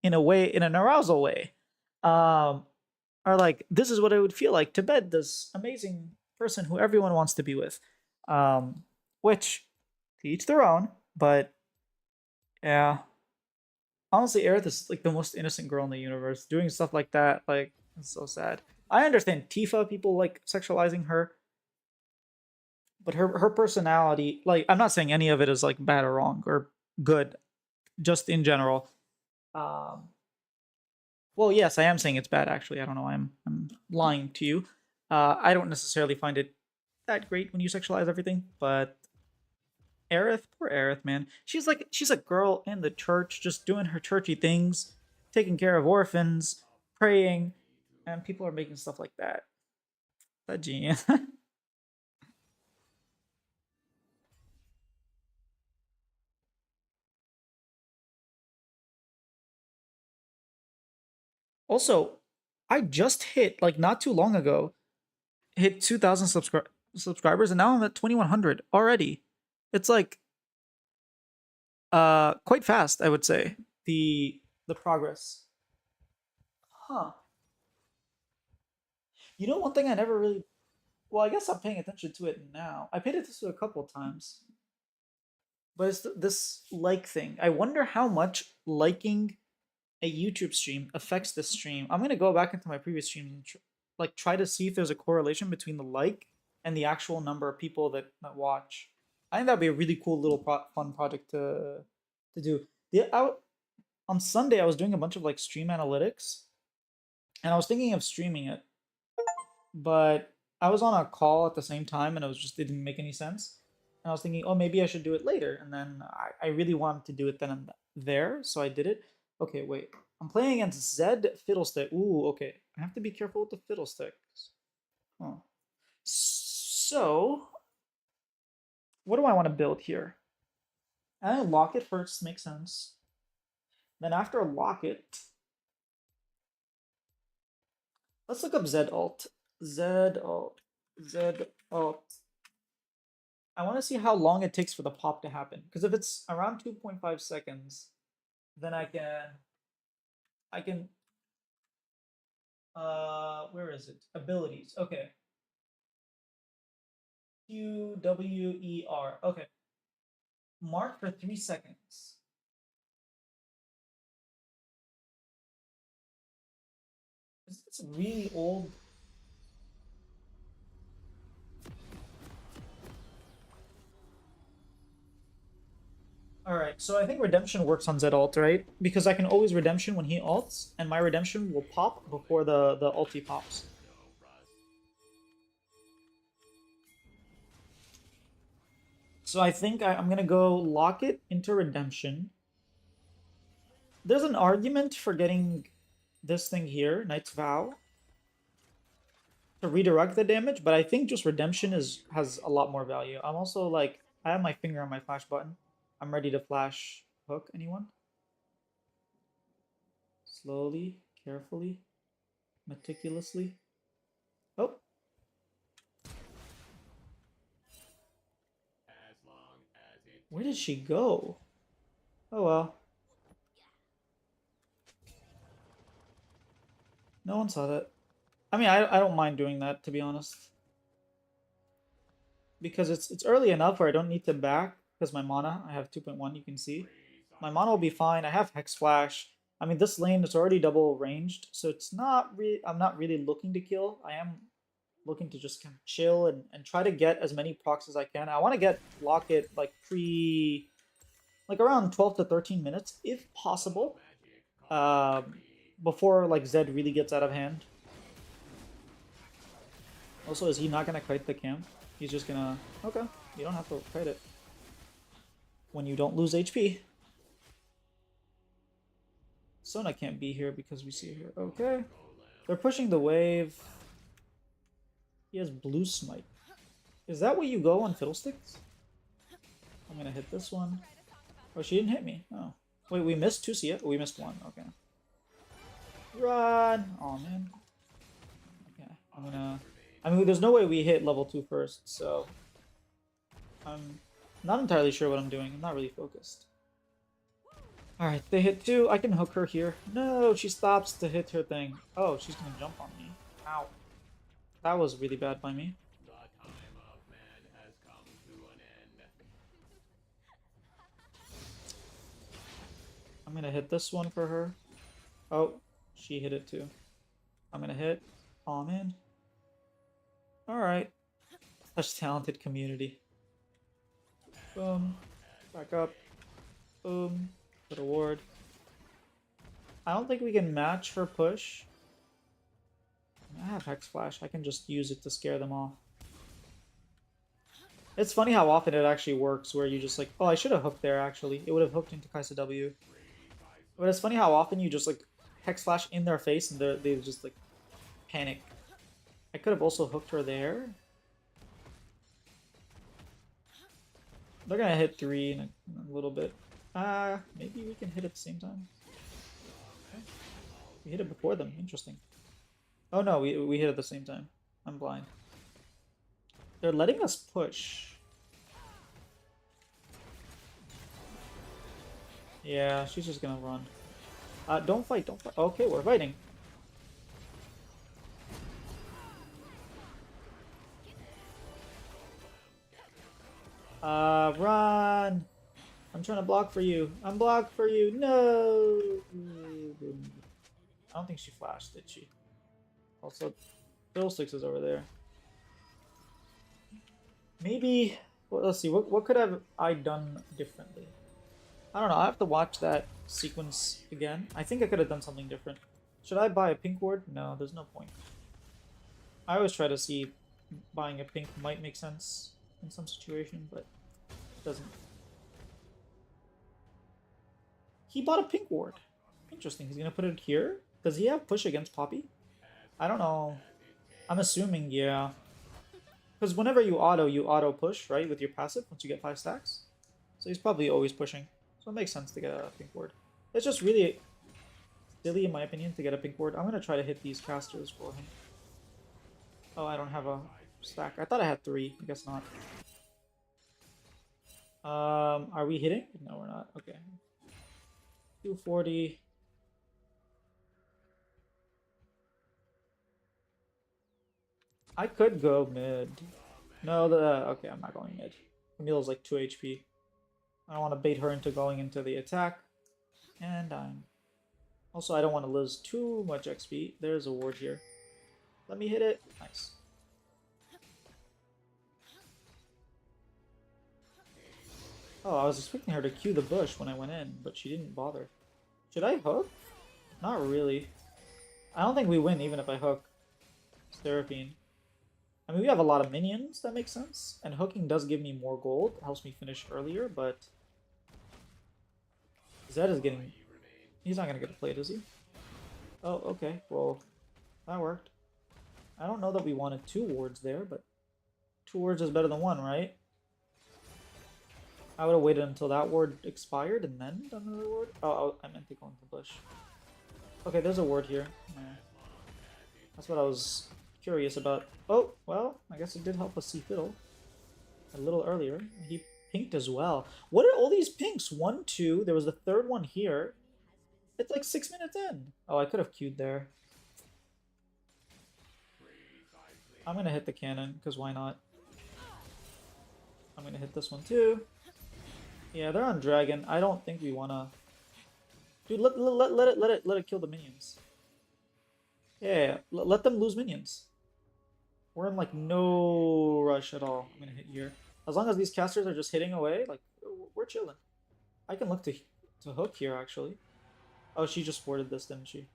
A: in an arousal way. Or like, this is what it would feel like to bed this amazing person who everyone wants to be with. Which, to each their own, but yeah. Honestly, Aerith is like the most innocent girl in the universe. Doing stuff like that, like, it's so sad. I understand Tifa, people like sexualizing her, but her personality, like, I'm not saying any of it is like bad or wrong or good, just in general. Well, yes, I am saying it's bad, actually. I don't know why I'm lying to you. I don't necessarily find it that great when you sexualize everything, but Aerith, poor Aerith, man. She's a girl in the church, just doing her churchy things, taking care of orphans, praying, and people are making stuff like that. That genius. Also, I just hit, like, not too long ago, hit 2,000 subscribers, and now I'm at 2,100 already. It's like quite fast, I would say, the progress. Huh. You know, one thing I never really, well, I guess I'm paying attention to it now. I paid attention to it a couple of times, but it's this like thing. I wonder how much liking a YouTube stream affects the stream. I'm gonna go back into my previous streams and like try to see if there's a correlation between the like and the actual number of people that watch. I think that'd be a really cool little fun project to do. On Sunday I was doing a bunch of like stream analytics, and I was thinking of streaming it, but I was on a call at the same time, and it didn't make any sense. And I was thinking, oh, maybe I should do it later, and then I really wanted to do it then and there, so I did it. Okay, wait. I'm playing against Zed Fiddlestick. Ooh, okay. I have to be careful with the Fiddlesticks. Oh. So, what do I want to build here? I lock it first, makes sense. Then after lock it, let's look up Zed Alt. Zed Alt. Zed Alt. I want to see how long it takes for the pop to happen. Because if it's around 2.5 seconds, then I can, where is it? Abilities, okay. QWER, okay. Mark for 3 seconds. Is this really old? Alright, so I think Redemption works on Zed Alt, right? Because I can always Redemption when he ults, and my Redemption will pop before the ulti pops. So I think I'm gonna go lock it into Redemption. There's an argument for getting this thing here, Knight's Vow, to redirect the damage, but I think just Redemption has a lot more value. I'm also like, I have my finger on my flash button. I'm ready to flash hook. Anyone? Slowly, carefully, meticulously. Oh. Where did she go? Oh well. No one saw that. I mean, I don't mind doing that, to be honest. Because it's early enough where I don't need to back, because my mana, I have 2.1, you can see. My mana will be fine. I have Hex Flash. I mean, this lane is already double ranged, so it's not really, I'm not really looking to kill. I am looking to just kind of chill and try to get as many procs as I can. I want to get Locket like like around 12 to 13 minutes, if possible. Before like Zed really gets out of hand. Also, is he not gonna kite the camp? He's just gonna... Okay, you don't have to kite it. When you don't lose HP. Sona can't be here because we see her. Okay. They're pushing the wave. He has blue smite. Is that where you go on Fiddlesticks? I'm gonna hit this one. Oh, she didn't hit me. Oh. Wait, we missed 2 CF? We missed 1. Okay. Run! Oh man. Okay, I'm gonna... I mean, there's no way we hit level 2 first, so... I'm not entirely sure what I'm doing. I'm not really focused. Alright, they hit 2. I can hook her here. No, she stops to hit her thing. Oh, she's gonna jump on me. Ow. That was really bad by me. I'm gonna hit this one for her. Oh, she hit it too. I'm gonna hit. Oh man. Alright. Such talented community. Boom. Back up. Boom. Put a ward. I don't think we can match her push. I have Hex Flash. I can just use it to scare them off. It's funny how often it actually works where you just like, oh, I should have hooked there actually. It would have hooked into Kai'Sa W. But it's funny how often you just like Hex Flash in their face and they just like panic. I could have also hooked her there. They're gonna hit 3 in a little bit. Maybe we can hit at the same time. Okay. We hit it before them. Interesting. Oh no, we hit at the same time. I'm blind. They're letting us push. Yeah, she's just gonna run. Don't fight, don't fight. Okay, we're fighting. Run! I'm trying to block for you. I'm blocked for you. No! I don't think she flashed, did she? Also, Fiddlesticks is over there. Maybe... Well, let's see. What could have I done differently? I don't know. I have to watch that sequence again. I think I could have done something different. Should I buy a pink ward? No, there's no point. I always try to see buying a pink might make sense in some situation, but it doesn't. He bought a pink ward. Interesting. He's gonna put it here? Does he have push against Poppy? I don't know. I'm assuming, yeah. Because whenever you auto push, right? With your passive, once you get 5 stacks. So he's probably always pushing. So it makes sense to get a pink ward. It's just really silly, in my opinion, to get a pink ward. I'm going to try to hit these casters for him. Oh, I don't have a stack. I thought I had 3. I guess not. Are we hitting? No, we're not. Okay. 240. I could go mid. No, okay, I'm not going mid. Camille's like 2 HP. I don't want to bait her into going into the attack. And I'm... Also, I don't want to lose too much XP. There's a ward here. Let me hit it. Nice. Oh, I was expecting her to cue the bush when I went in, but she didn't bother. Should I hook? Not really. I don't think we win even if I hook Seraphine. I mean, we have a lot of minions, that makes sense. And hooking does give me more gold, helps me finish earlier, but... Zed is getting... He's not gonna get a plate, is he? Oh, okay, well, that worked. I don't know that we wanted 2 wards there, but 2 wards is better than 1, right? I would have waited until that ward expired and then done another ward. Oh, I meant to go into the bush. Okay, there's a ward here. Yeah. That's what I was curious about. Oh, well, I guess it did help us see Fiddle a little earlier. He pinked as well. What are all these pinks? 1, 2. There was the 3rd one here. It's like 6 minutes in. Oh, I could have queued there. I'm gonna hit the cannon, because why not? I'm gonna hit this one too. Yeah, they're on dragon. I don't think we wanna... Dude, let it kill the minions. Yeah, let them lose minions. We're in like no rush at all. I'm gonna hit here. As long as these casters are just hitting away, like we're chilling. I can look to hook here actually. Oh, she just warded this, didn't she?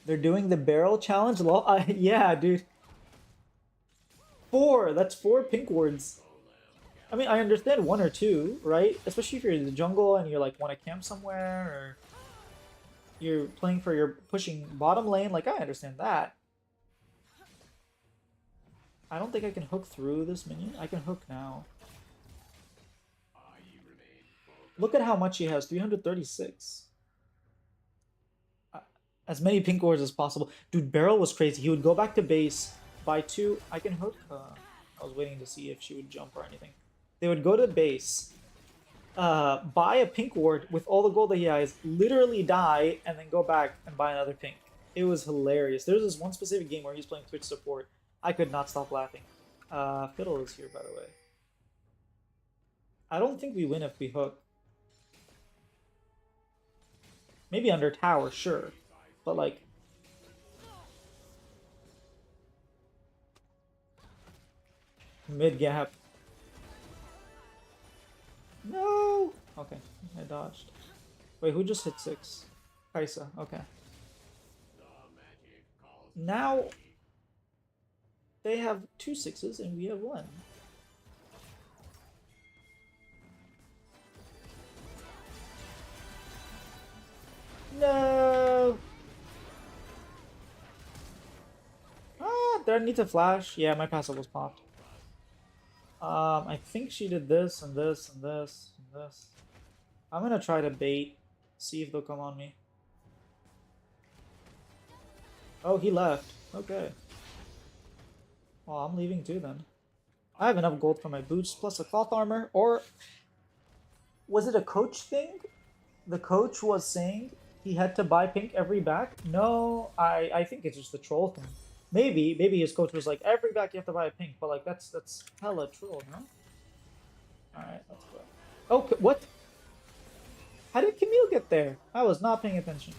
A: They're doing the barrel challenge. Yeah, dude. 4. That's 4 pink wards. I mean, I understand 1 or 2, right? Especially if you're in the jungle and you're like want to camp somewhere, or you're playing for your pushing bottom lane. Like, I understand that. I don't think I can hook through this minion. I can hook now. Look at how much he has. 336. As many pink wards as possible. Dude, Beryl was crazy. He would go back to base, buy 2. I can hook. I was waiting to see if she would jump or anything. They would go to base, buy a pink ward with all the gold that he has, literally die, and then go back and buy another pink. It was hilarious. There's this one specific game where he's playing Twitch support. I could not stop laughing. Fiddle is here, by the way. I don't think we win if we hook. Maybe under tower, sure. But like... Mid-gap. No! Okay, I dodged. Wait, who just hit 6? Kaisa, okay. Now... They have 2 6s and we have 1. No! Ah, did I need to flash? Yeah, my passive was popped. I think she did this and this and this and this. I'm gonna try to bait, see if they'll come on me. Oh, he left. Okay. Well, I'm leaving too then. I have enough gold for my boots plus a cloth armor. Or was it a coach thing? The coach was saying he had to buy pink every back? No, I think it's just a troll thing. Maybe his coach was like, every back you have to buy a pink, but like that's hella troll, no? Alright, let's go. Oh, what? How did Camille get there? I was not paying attention.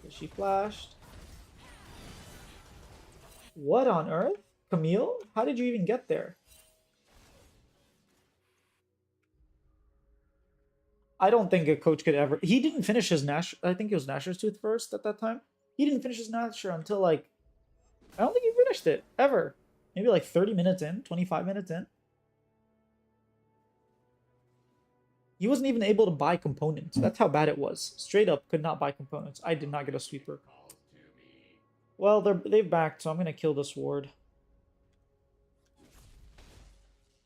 A: She flashed. What on earth? Camille? How did you even get there? I don't think a coach could ever... He didn't finish his Nash... I think it was Nashor's Tooth first at that time. He didn't finish his Nasher until like... I don't think he finished it, ever. Maybe like 30 minutes in, 25 minutes in. He wasn't even able to buy components. That's how bad it was. Straight up, could not buy components. I did not get a sweeper. Well, they've backed, so I'm going to kill this ward.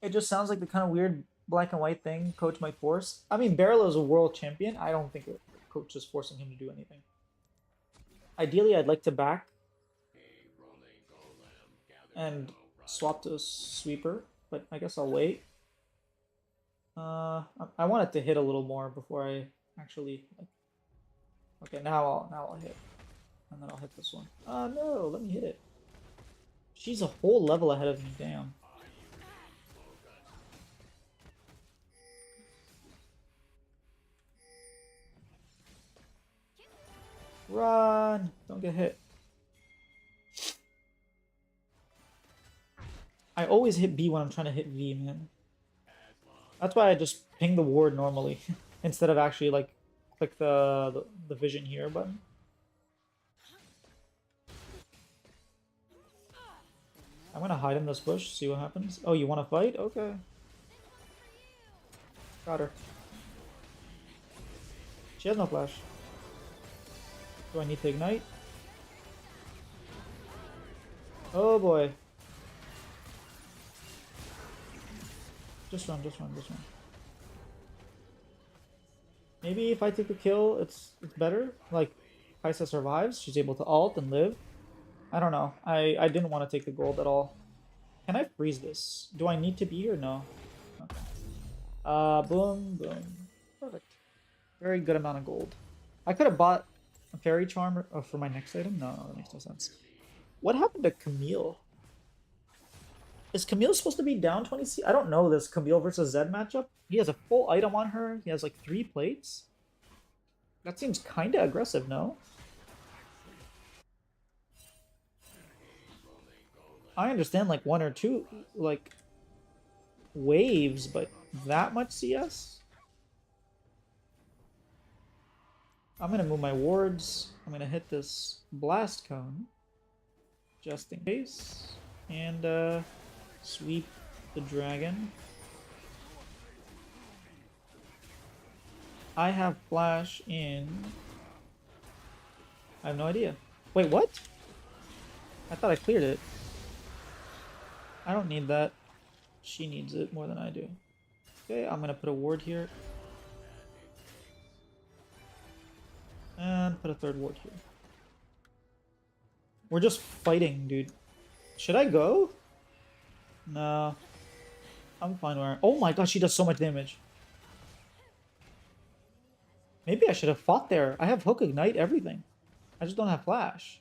A: It just sounds like the kind of weird black and white thing coach might force. I mean, Beryl is a world champion. I don't think a coach is forcing him to do anything. Ideally, I'd like to back and swap to a sweeper, but I guess I'll wait. I want it to hit a little more before I actually... Okay, now I'll hit. And then I'll hit this one. No, let me hit it. She's a whole level ahead of me, damn. Run! Don't get hit. I always hit B when I'm trying to hit V, man. That's why I just ping the ward normally instead of actually like click the vision here button. I'm gonna hide in this bush, see what happens. Oh, you want to fight? Okay. Got her. She has no flash. Do I need to ignite? Oh boy. Just run, just run, just run. Maybe if I take a kill, it's better. Like, Kaisa survives, she's able to ult and live. I don't know. I didn't want to take the gold at all. Can I freeze this? Do I need to be here? No. Okay. Boom, boom. Perfect. Very good amount of gold. I could have bought a fairy charm for my next item. No, that makes no sense. What happened to Camille? Is Camille supposed to be down 20C? I don't know this Camille versus Zed matchup. He has a full item on her. He has like 3 plates. That seems kind of aggressive, no? I understand like 1 or 2 like waves, but that much CS? I'm gonna move my wards. I'm gonna hit this blast cone just in case, and sweep the dragon. I have flash in. I have no idea. Wait, what? I thought I cleared it. I don't need that. She needs it more than I do. Okay, I'm gonna put a ward here. And put a 3rd ward here. We're just fighting, dude. Should I go? No. I'm fine where. Oh my gosh, she does so much damage. Maybe I should have fought there. I have hook, ignite, everything. I just don't have flash.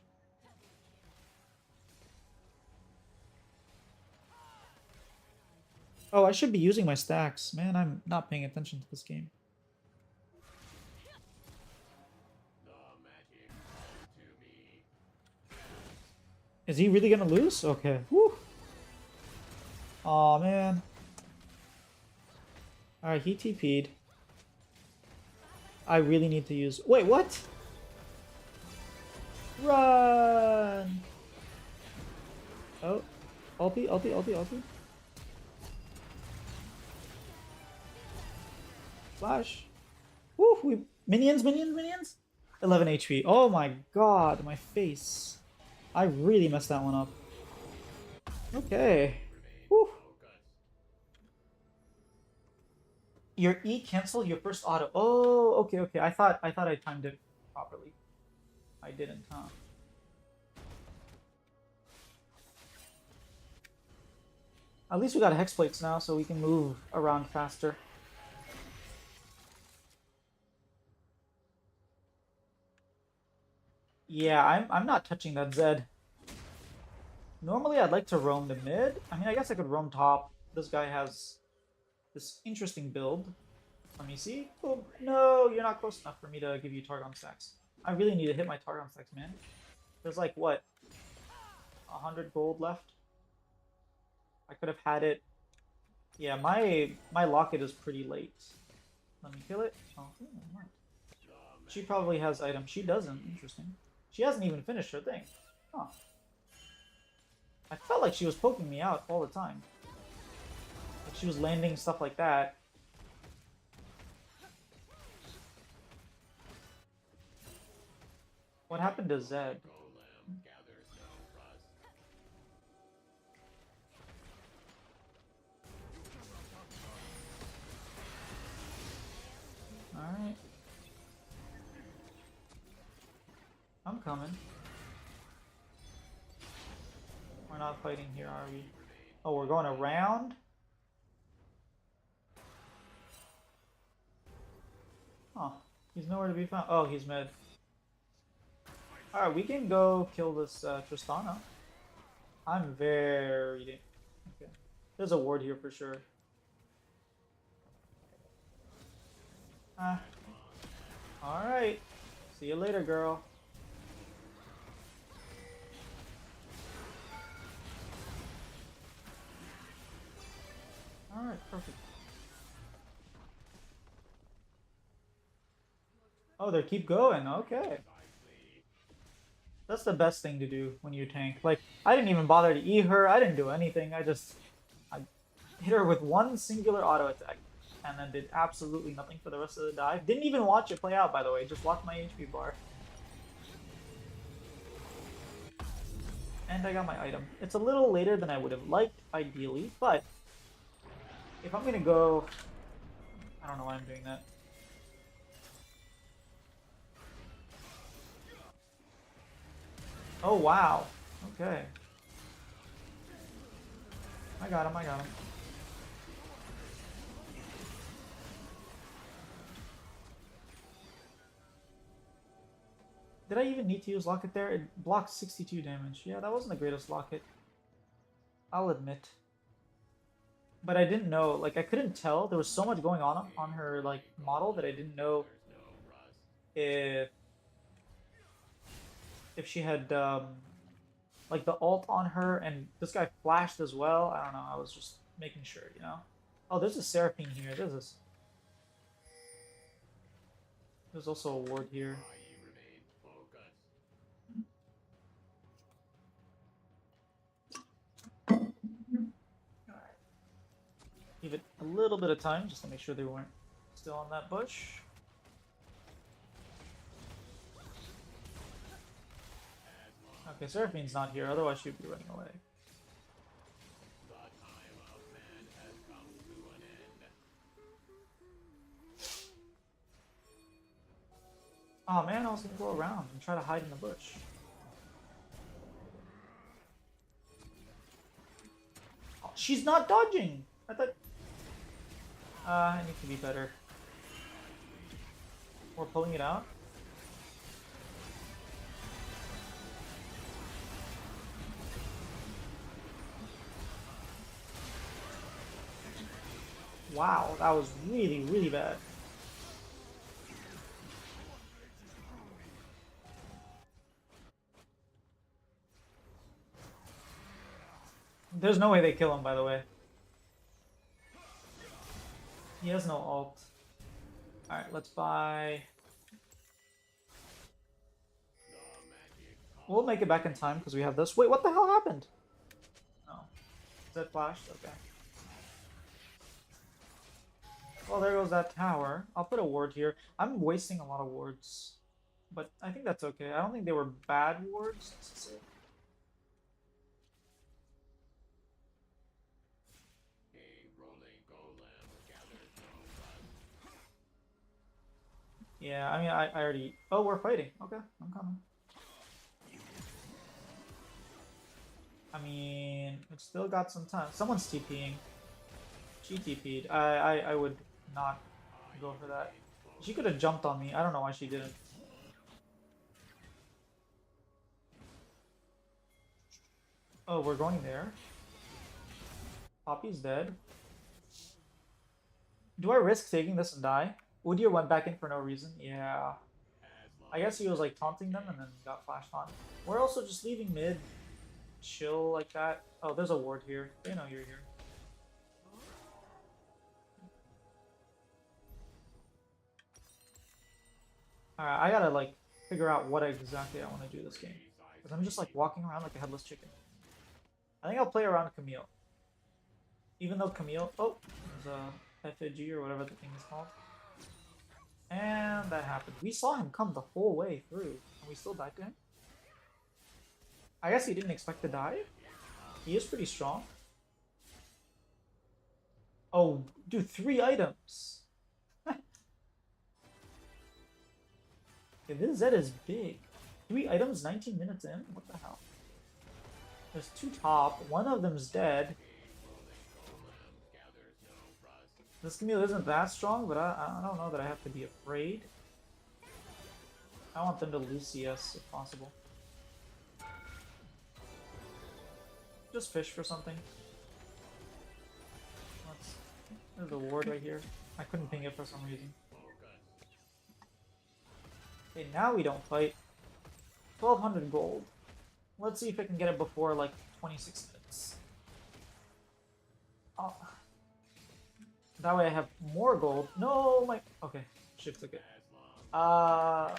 A: Oh, I should be using my stacks. Man, I'm not paying attention to this game. Is he really gonna lose? Okay. Woo. Aw, man. Alright, he TP'd. I really need to use... Wait, what? Run! Oh. Ulti, ulti, ulti, ulti. Flash. Woo! We... Minions, minions, minions! 11 HP. Oh my god, my face. I really messed that one up. Okay. Woo. Your E cancel your first auto. Oh, okay, okay. I thought I timed it properly. I didn't, huh? At least we got hex plates now, so we can move around faster. Yeah, I'm not touching that Zed. Normally I'd like to roam the mid. I mean, I guess I could roam top. This guy has this interesting build. Let me see. Oh, no, you're not close enough for me to give you Targon stacks. I really need to hit my Targon stacks, man. There's like, what? 100 gold left? I could have had it. Yeah, my locket is pretty late. Let me kill it. Oh, never mind. She probably has items. She doesn't. Interesting. She hasn't even finished her thing. Huh. I felt like she was poking me out all the time. Like she was landing stuff like that. What happened to Zed? Alright. I'm coming. We're not fighting here, are we? Oh, we're going around? Huh. He's nowhere to be found. Oh, he's mid. Alright, we can go kill this Tristana. I'm very... Okay. There's a ward here for sure. Alright. See you later, girl. Alright, perfect. Oh, they keep going. Okay. That's the best thing to do when you tank. Like, I didn't even bother to E her, I didn't do anything, I hit her with one singular auto attack, and then did absolutely nothing for the rest of the dive. Didn't even watch it play out, by the way, just watched my HP bar. And I got my item. It's a little later than I would have liked, ideally, but if I'm gonna go... I don't know why I'm doing that. Oh, wow. Okay. I got him, I got him. Did I even need to use Locket there? It blocked 62 damage. Yeah, that wasn't the greatest Locket. I'll admit. But I didn't know, like, I couldn't tell. There was so much going on her, like, model that I didn't know if she had, like, the ult on her, and this guy flashed as well. I don't know, I was just making sure, you know? Oh, there's a Seraphine here. There's also a ward here. Give it a little bit of time just to make sure they weren't still on that bush. Okay, Seraphine's not here, otherwise she'd be running away. Oh man, I was gonna go around and try to hide in the bush. Oh, she's not dodging! I thought... I need to be better. We're pulling it out. Wow, that was really, really bad. There's no way they kill him, by the way. He has no ult. Alright, let's buy... We'll make it back in time because we have this. Wait, what the hell happened? Oh. Is that flashed? Okay. Well, there goes that tower. I'll put a ward here. I'm wasting a lot of wards. But I think that's okay. I don't think they were bad wards necessarily. Yeah, I mean, I already... Oh, we're fighting. Okay, I'm coming. I mean, it's still got some time. Someone's TPing. She TP'd. I would not go for that. She could have jumped on me. I don't know why she didn't. Oh, we're going there. Poppy's dead. Do I risk taking this and die? Udyr went back in for no reason. Yeah. I guess he was like taunting them and then got flashed on. We're also just leaving mid. Chill like that. Oh, there's a ward here. They know you're here. Alright, I gotta like figure out what exactly I want to do this game. Because I'm just like walking around like a headless chicken. I think I'll play around Camille. Even though Camille... Oh, there's a FAG or whatever the thing is called. And that happened. We saw him come the whole way through, and we still died to him. I guess he didn't expect to die. He is pretty strong. Oh, dude, 3 items. Okay, this Zed is big. 3 items, 19 minutes in? What the hell? There's 2 top. One of them's dead. This Camille isn't that strong, but I don't know that I have to be afraid. I want them to lose CS if possible. Just fish for something. There's a ward right here. I couldn't ping it for some reason. Okay, now we don't fight. 1200 gold. Let's see if I can get it before like 26 minutes. Oh. That way I have more gold. No, my... Okay, Shiv took it. I'm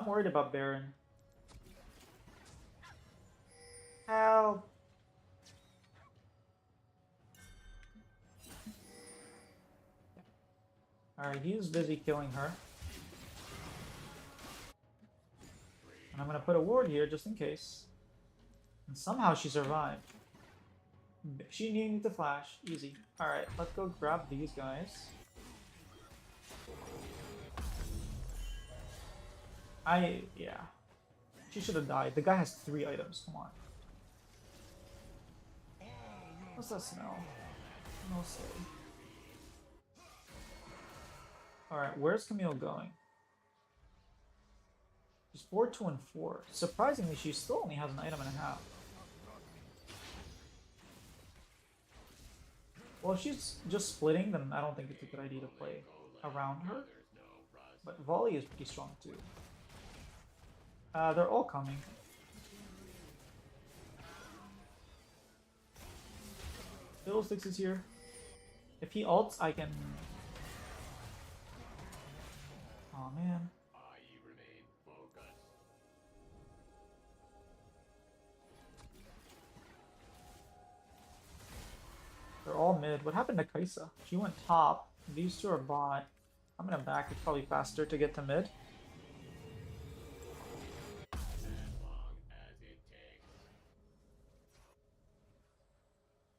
A: worried about Baron. Help! Alright, he's busy killing her. And I'm gonna put a ward here just in case. And somehow she survived. She needed to flash. Easy. Alright, let's go grab these guys. Yeah. She should have died. The guy has 3 items. Come on. What's that smell? No say. Alright, where's Camille going? She's 4, 2, and 4. Surprisingly, she still only has an item and a half. Well, if she's just splitting, then I don't think it's a good idea to play around her. But volley is pretty strong too. They're all coming. Fiddlesticks is here. If he ults, I can... Oh man. They're all mid. What happened to Kaisa? She went top. These two are bot. I'm gonna back. It's probably faster to get to mid.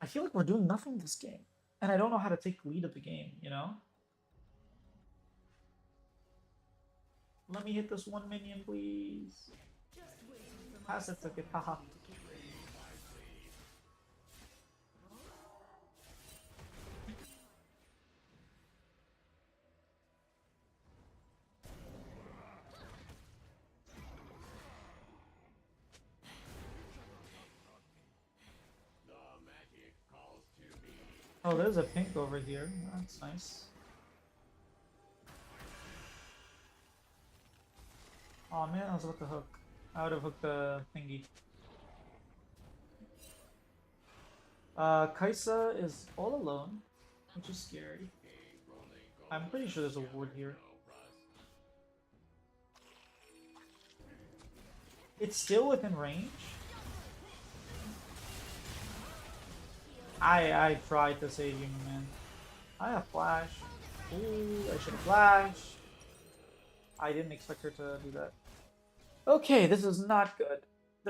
A: I feel like we're doing nothing this game. And I don't know how to take lead of the game, you know? Let me hit this one minion, please. Pass it, took it, haha. Oh, there's a pink over here. That's nice. Oh man, I was about to hook. I would have hooked the thingy. Kaisa is all alone, which is scary. I'm pretty sure there's a ward here. It's still within range. I tried to save you, man. I have flash. Ooh, I should have flashed. I didn't expect her to do that. Okay, this is not good.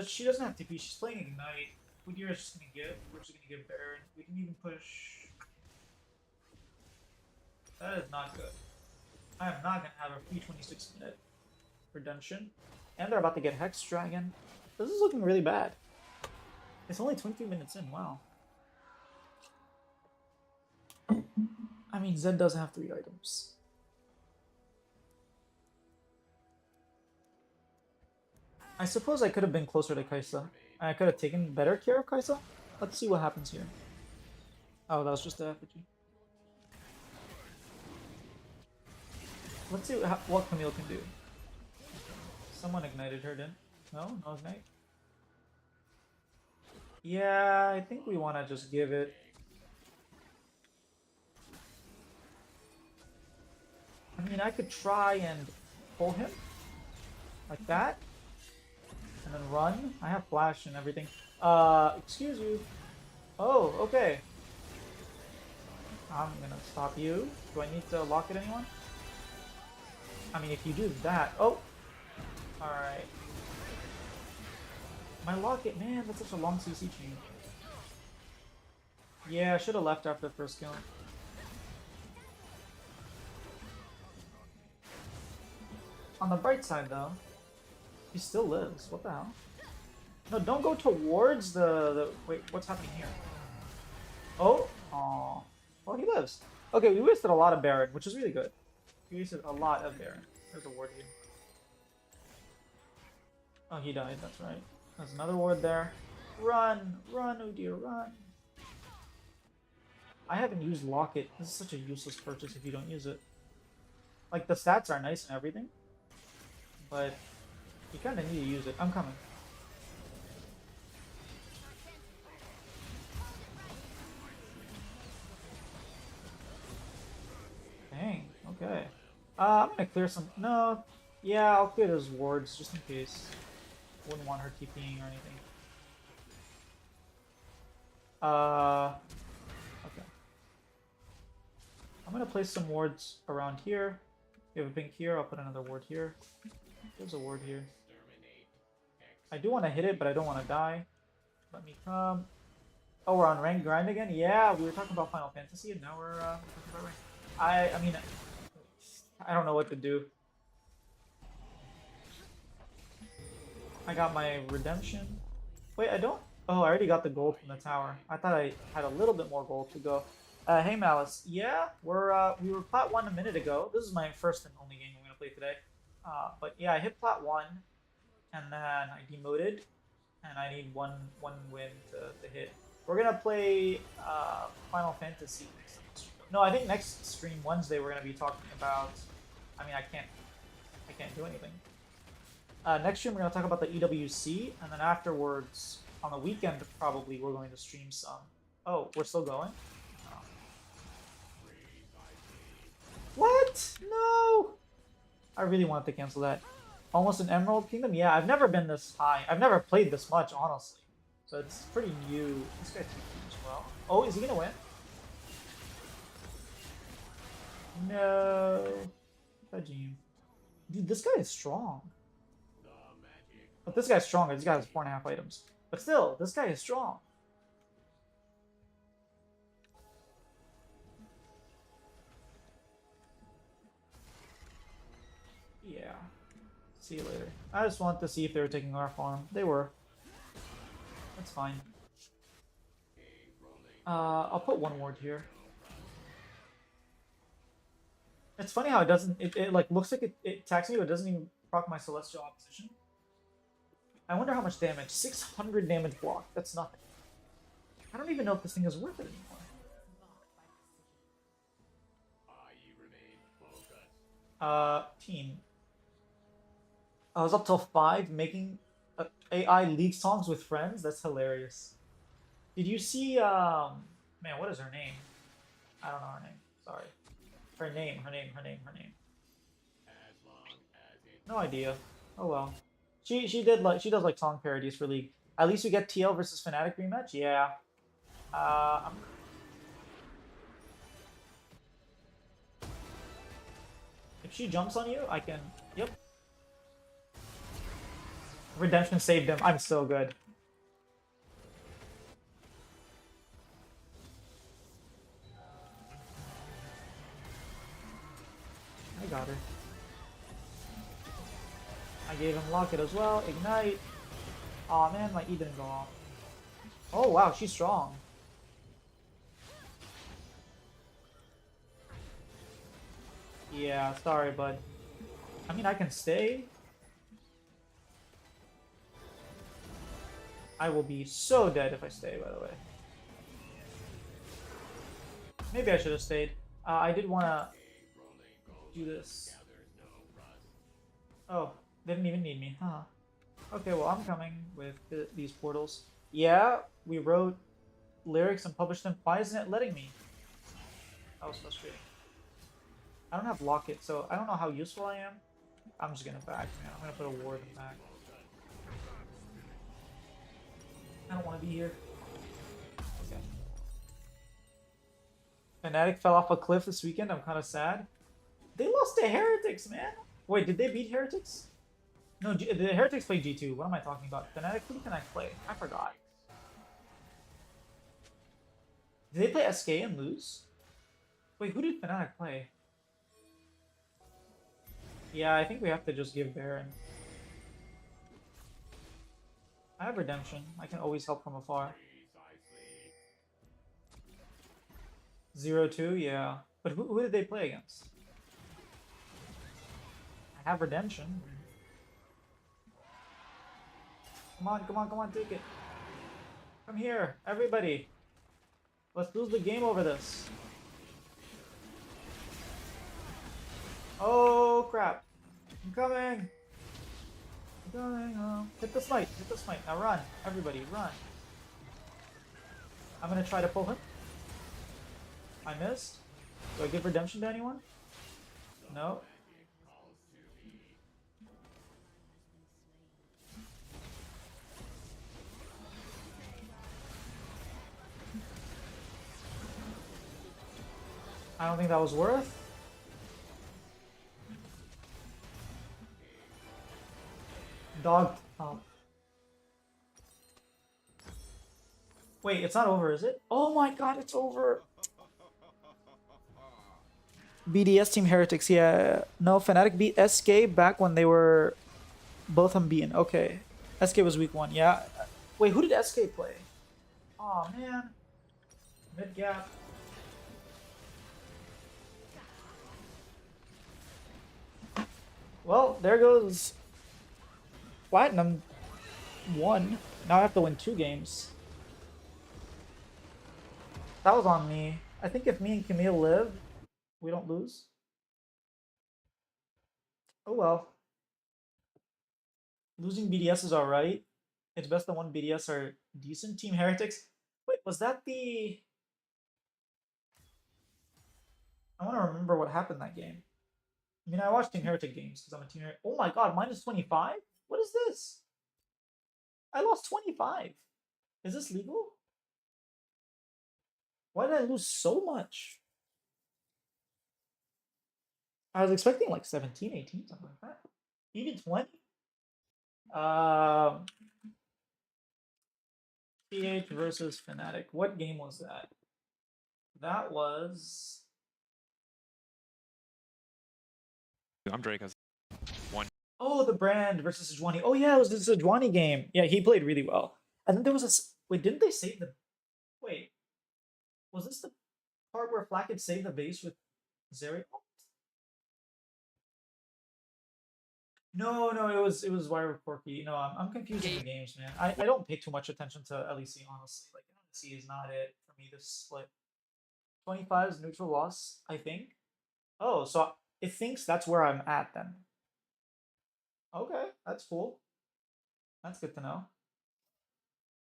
A: She doesn't have TP. She's playing Ignite. Udyr is just gonna give. We're just gonna give Baron. We can even push. That is not good. I am not gonna have a free 26-minute redemption. And they're about to get Hex Dragon. This is looking really bad. It's only 23 minutes in. Wow. I mean, Zed does have 3 items. I suppose I could have been closer to Kaisa. I could have taken better care of Kaisa. Let's see what happens here. Oh, that was just the effigy. Let's see what Camille can do. Someone ignited her, didn't? No? No ignite? Yeah, I think we want to just give it. I mean, I could try and pull him. Like that. And then run. I have flash and everything. Excuse you. Oh, okay. I'm gonna stop you. Do I need to lock it anyone? I mean, if you do that... Oh! Alright. My locket, man, that's such a long CC chain. Yeah, I should have left after the first kill. On the bright side, though, he still lives. What the hell? No, don't go towards the... Wait, what's happening here? Oh! Aww. Well, he lives. Okay, we wasted a lot of Baron, which is really good. We wasted a lot of Baron. There's a ward here. Oh, he died, that's right. There's another ward there. Run! Run, Udyr, run! I haven't used Locket. This is such a useless purchase if you don't use it. Like, the stats are nice and everything, but you kind of need to use it. I'm coming. Dang, okay. I'm gonna clear some... No, yeah, I'll clear those wards just in case. Wouldn't want her TPing or anything. Okay. I'm gonna place some wards around here. We have a pink here. I'll put another ward here. There's a ward here. I do want to hit it, but I don't want to die. Let me come. Oh, we're on ranked grind again? Yeah, we were talking about Final Fantasy, and now we're talking about rank. I mean, I don't know what to do. I got my redemption. Wait, I don't. Oh, I already got the gold from the tower. I thought I had a little bit more gold to go. Hey Malice. Yeah, we were plat 1 a minute ago. This is my first and only game I'm gonna play today. But yeah, I hit plat 1, and then I demoted, and I need one win to hit. We're gonna play Final Fantasy next. No, I think next stream Wednesday we're gonna be talking about. I mean, I can't do anything. Next stream we're gonna talk about the EWC, and then afterwards on the weekend probably we're going to stream some. Oh, we're still going. Oh. What? No! I really wanted to cancel that. Almost an Emerald Kingdom? Yeah, I've never been this high. I've never played this much, honestly. So it's pretty new. This guy's huge as well. Oh, is he gonna win? No. Veggie. Dude, this guy is strong. But this guy's stronger. This guy has 4.5 items. But still, this guy is strong. Yeah. See you later. I just wanted to see if they were taking our farm. They were. That's fine. I'll put one ward here. It's funny how it doesn't. It like looks like it attacks me, but it doesn't even proc my celestial opposition. I wonder how much damage. 600 damage block. That's nothing. I don't even know if this thing is worth it anymore. Team. I was up till 5 making AI league songs with friends. That's hilarious. Did you see? Man, what is her name? I don't know her name. Sorry. Her name. No idea. Oh well. She does like song parodies for League. At least we get TL versus Fnatic rematch. Yeah. If she jumps on you, I can. Yep. Redemption saved him. I'm so good. I got her. I gave him Locket as well. Ignite. Aw, man, my E didn't go off. Oh, wow, she's strong. Yeah, sorry, bud. I mean, I can stay. I will be so dead if I stay, by the way. Maybe I should have stayed. I did want to do this. Oh, didn't even need me, huh? Okay, well, I'm coming with these portals. Yeah, we wrote lyrics and published them. Why isn't it letting me? That was frustrating. I don't have Locket, so I don't know how useful I am. I'm just gonna back, man. I'm gonna put a ward in the back. I don't want to be here. Okay. Fnatic fell off a cliff this weekend. I'm kind of sad. They lost to Heretics, man. Wait, did they beat Heretics? No, the Heretics play G2. What am I talking about? Fnatic? Who did Fnatic play? I forgot. Did they play SK and lose? Wait, who did Fnatic play? Yeah, I think we have to just give Baron. I have Redemption. I can always help from afar. 0-2, yeah. But who did they play against? I have Redemption. Come on, take it. Come here, everybody. Let's lose the game over this. Oh, crap. I'm coming. Hit the smite. Now run. Everybody, run. I'm gonna try to pull him. I missed. Do I give Redemption to anyone? No. I don't think that was worth. Dog. Wait, it's not over, is it? Oh my god, it's over. BDS Team Heretics, yeah. No, Fnatic beat SK back when they were both unbeaten. Okay. SK was week 1, yeah. Wait, who did SK play? Oh man. Mid gap. Well, there goes Platinum 1. Now I have to win 2 games. That was on me. I think if me and Camille live, we don't lose. Oh well. Losing BDS is alright. It's best that one BDS are decent. Team Heretics. Wait, was that the... I want to remember what happened that game. I mean, I watch Team Heretic games because I'm a Team Heretic. Oh my god, minus 25? What is this? I lost 25. Is this legal? Why did I lose so much? I was expecting like 17, 18, something like that. Even 20? PH versus Fnatic. What game was that? That was...
J: I'm Drake as one.
A: Oh, the Brand versus Sejuani. Oh yeah, it was the Sejuani game. Yeah, he played really well. And then there was a... Wait, didn't they save the... Wait. Was this the part where Flack had saved the base with Zeri? No, it was Wire Corky. No, I'm confusing the games, man. I don't pay too much attention to LEC, honestly. Like, LEC is not it for me this split. 25 is neutral loss, I think. Oh, so it thinks that's where I'm at then. Okay, that's cool. That's good to know.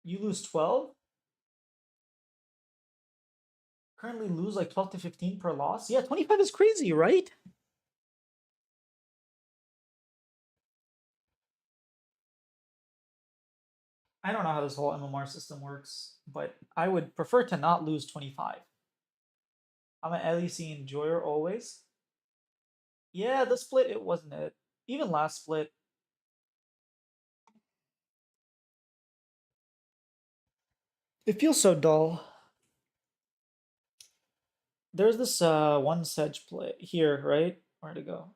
A: You lose 12? Currently lose like 12 to 15 per loss? Yeah, 25 is crazy, right? I don't know how this whole MMR system works, but I would prefer to not lose 25. I'm an LEC enjoyer always. Yeah, the split, it wasn't it. Even last split. It feels so dull. There's this one Sedge play here, right? Where'd it go?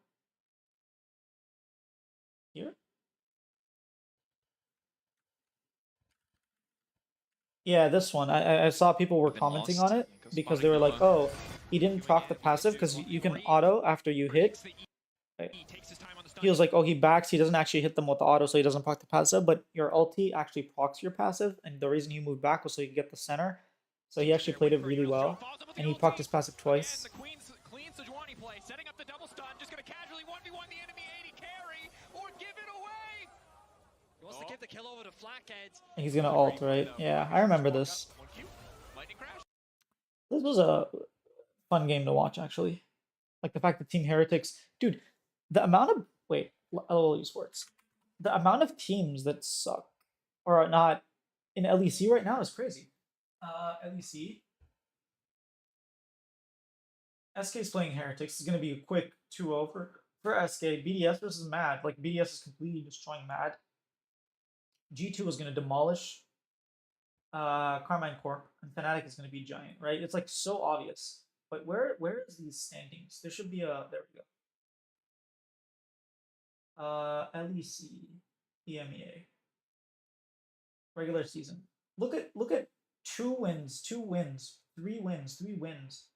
A: Here? Yeah, this one. I saw people were commenting on it because they were like, oh, he didn't proc the passive because you can auto after you hit. Right. He was like, oh, he backs, he doesn't actually hit them with the auto, so he doesn't proc the passive, but your ulti actually procs your passive, and the reason you moved back was so you could get the center. So he actually played it really well, and he procced his passive twice.
K: Setting up the double stun, just gonna casually 1v1 the enemy AD carry, or give it away! He wants to give the kill over to Flackheads.
A: He's gonna ult, right? Yeah, I remember this. This was a fun game to watch, actually. Like the fact that Team Heretics... Dude, the amount of... Wait, LOL Esports. The amount of teams that suck, or are not, in LEC right now is crazy. LEC... SK is playing Heretics. It's going to be a quick 2-0 for SK. BDS versus Mad. Like, BDS is completely destroying Mad. G2 is going to demolish Carmine Corp. And Fnatic is going to be Giant, right? It's, like, so obvious. But where is these standings? There should be a... There we go. LEC. EMEA. Regular season. Look at 2 wins, 3 wins, 3 wins.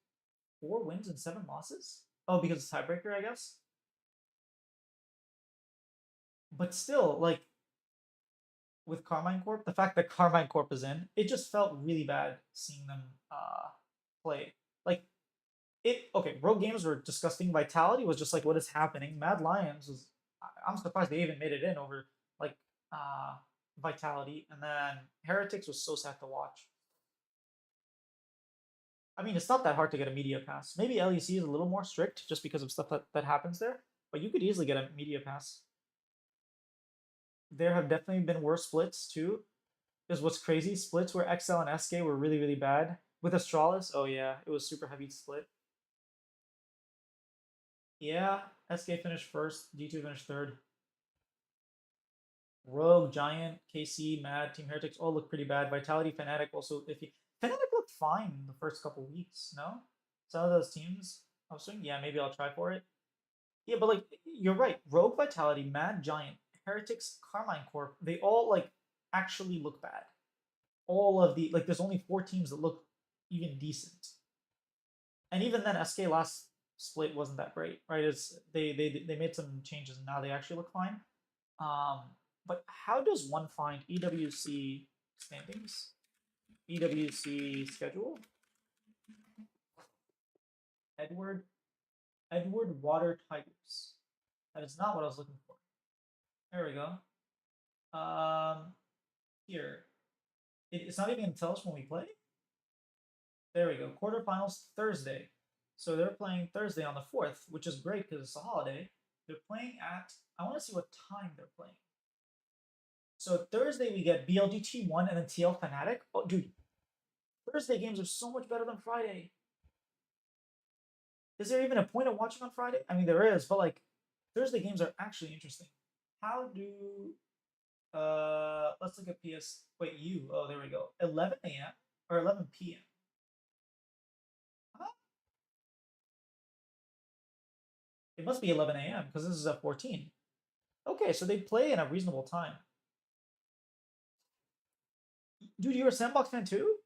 A: 4 wins and 7 losses? Oh, because it's tiebreaker, I guess? But still, like, with Carmine Corp, the fact that Carmine Corp is in, it just felt really bad seeing them play. Like, okay, Rogue Games were disgusting. Vitality was just like, what is happening? Mad Lions was, I'm surprised they even made it in over, like, Vitality. And then Heretics was so sad to watch. I mean, it's not that hard to get a media pass. Maybe LEC is a little more strict just because of stuff that happens there, but you could easily get a media pass. There have definitely been worse splits too. Is what's crazy. Splits where XL and SK were really, really bad. With Astralis, oh yeah, it was super heavy split. Yeah, SK finished first, G2 finished third. Rogue, Giant, KC, Mad, Team Heretics all look pretty bad. Vitality, Fnatic also iffy. Fnatic looked fine the first couple weeks, no? Some of those teams, I was thinking, yeah, maybe I'll try for it. Yeah, but like, you're right. Rogue, Vitality, Mad, Giant, Heretics, Carmine Corp, they all like actually look bad. All of the, like, there's only 4 teams that look even decent. And even then, SK last split wasn't that great, right? It's they made some changes and now they actually look fine. But how does one find EWC standings? EWC schedule? Edward Water Tigers. That is not what I was looking for. There we go. Here. It's not even gonna tell us when we play. There we go. Quarterfinals Thursday. So they're playing Thursday on the 4th, which is great because it's a holiday. They're playing at, I want to see what time they're playing. So Thursday we get BLGT1 and then TL Fnatic. Oh, dude. Thursday games are so much better than Friday. Is there even a point of watching on Friday? I mean, there is, but like, Thursday games are actually interesting. How do, let's look at PS, wait, oh, there we go. 11 a.m. or 11 p.m. Huh? It must be 11 a.m. because this is at 14. Okay, so they play in a reasonable time. Dude, you're a Sandbox fan too?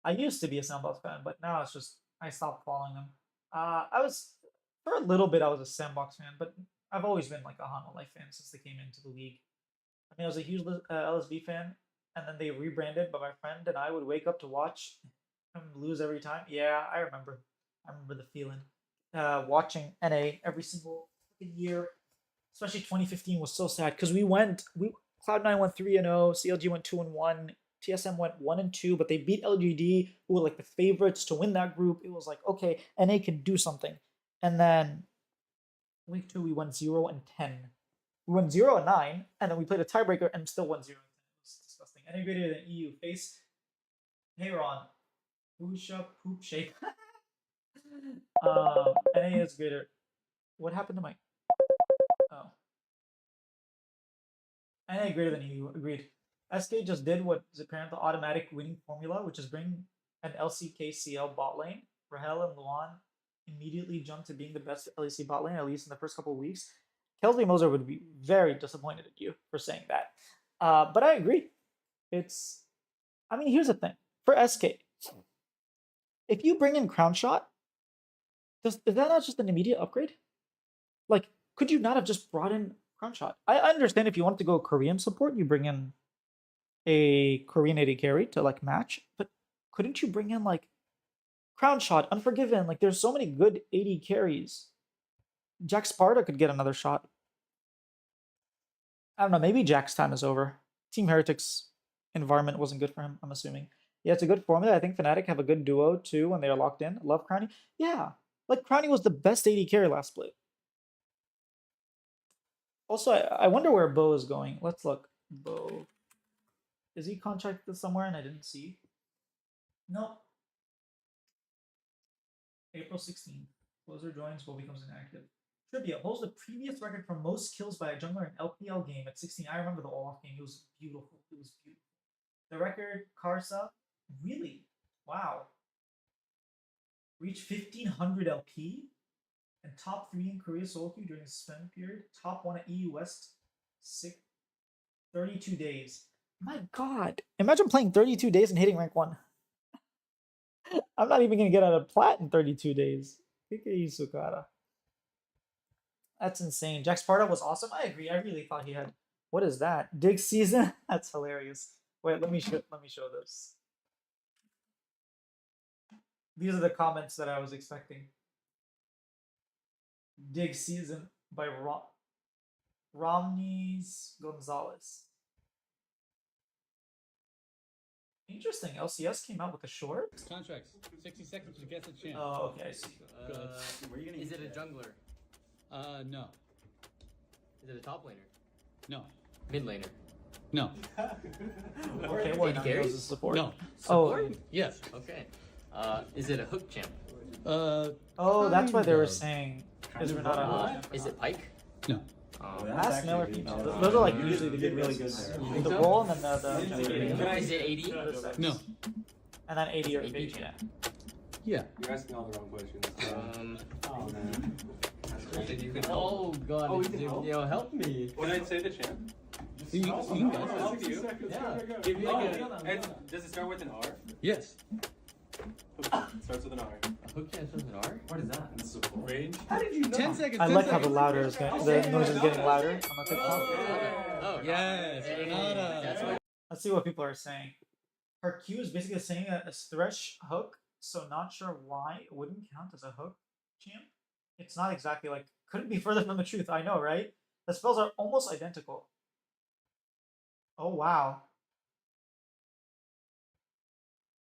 A: I used to be a Sandbox fan, but now it's just, I stopped following them. I was, for a little bit, I was a Sandbox fan, but I've always been like a Hanwha Life fan since they came into the league. I mean, I was a huge LSV fan, and then they rebranded, but my friend and I would wake up to watch them lose every time. Yeah, I remember. I remember the feeling. Watching NA every single year, especially 2015 was so sad because Cloud9 went 3-0, CLG went 2-1, TSM went 1-2, but they beat LGD, who were like the favorites to win that group. It was like, okay, NA can do something. And then week 2, we went 0-10. We went 0-9, and then we played a tiebreaker and still won 0-10. It was disgusting. NA greater than EU. Face. Hey, Ron. Pusha poop shape. NA is greater. What happened to my... Oh. NA greater than EU. Agreed. SK just did what is apparently the automatic winning formula, which is bring an LCKCL bot lane. Rahel and Luan immediately jumped to being the best LEC bot lane, at least in the first couple of weeks. Kelsey Moser would be very disappointed at you for saying that. But I agree. I mean, here's the thing. For SK, if you bring in Crown Shot, is that not just an immediate upgrade? Like, could you not have just brought in Crown Shot? I understand if you want to go Korean support, you bring in a Korean AD carry to like match, but couldn't you bring in like Crown Shot, Unforgiven? Like, there's so many good AD carries. Jack Sparta could get another shot. I don't know, maybe Jack's time is over. Team Heretics environment wasn't good for him, I'm assuming. Yeah, it's a good formula. I think Fnatic have a good duo too when they're locked in. Love Crownie. Yeah, like Crownie was the best AD carry last split. Also, I wonder where Bo is going. Let's look. Bo. Is he contracted somewhere and I didn't see? Nope. April 16th. Closer joins, Bo becomes inactive. Trivia holds the previous record for most kills by a jungler in LPL game at 16. I remember the Olaf game. It was beautiful. It was beautiful. The record, Karsa, really? Wow. Reached 1500 LP and top 3 in Korea solo queue during the suspended period. Top 1 at EU West, 32 days. My God. Imagine playing 32 days and hitting rank 1. I'm not even going to get out of plat in 32 days. Sukara. That's insane. Jack Sparta was awesome. I agree. I really thought he had... What is that? Dig season? That's hilarious. Wait, let me show this. These are the comments that I was expecting. Dig season by Romneys Gonzalez. Interesting. LCS came out with a short.
L: Contracts. 60 seconds to get the chance.
A: Oh, okay. I see.
M: Is it a jungler?
L: No.
M: Is it a top laner?
L: No.
M: Mid laner?
L: No.
A: Okay, well, now he goes to support.
L: No.
M: Support?
L: Oh, yes.
M: Okay. Is it a hook champ?
A: Oh, that's why they were saying. Is Renata a hook champ?
M: Is it Pike?
L: No.
A: Ask male or female. Those are like usually the good races. The roll and then the
M: Is it 80?
L: No.
A: and then 80 or 80. Yeah.
L: Yeah.
N: You're asking all the wrong questions.
M: Oh
N: man.
M: Oh god.
N: Oh, we can help?
M: Yo, help me.
N: What did I say, the champ?
L: You can guess.
N: Yeah. Give me like a. Does it start with an R?
L: Yes.
N: Starts with an R.
M: Hook champ starts with an R? What is that?
N: It's range.
M: How did you know?
L: 10 seconds.
A: I
L: 10
A: like how the
L: seconds.
A: louder is getting, the noise is getting louder on the TikTok.
M: Oh,
L: Yes, Renata.
M: That's why.
A: Let's see what people are saying. Her Q is basically saying a thresh hook, so not sure why it wouldn't count as a hook champ. It's not exactly like, couldn't be further from the truth. I know, right? The spells are almost identical. Oh wow.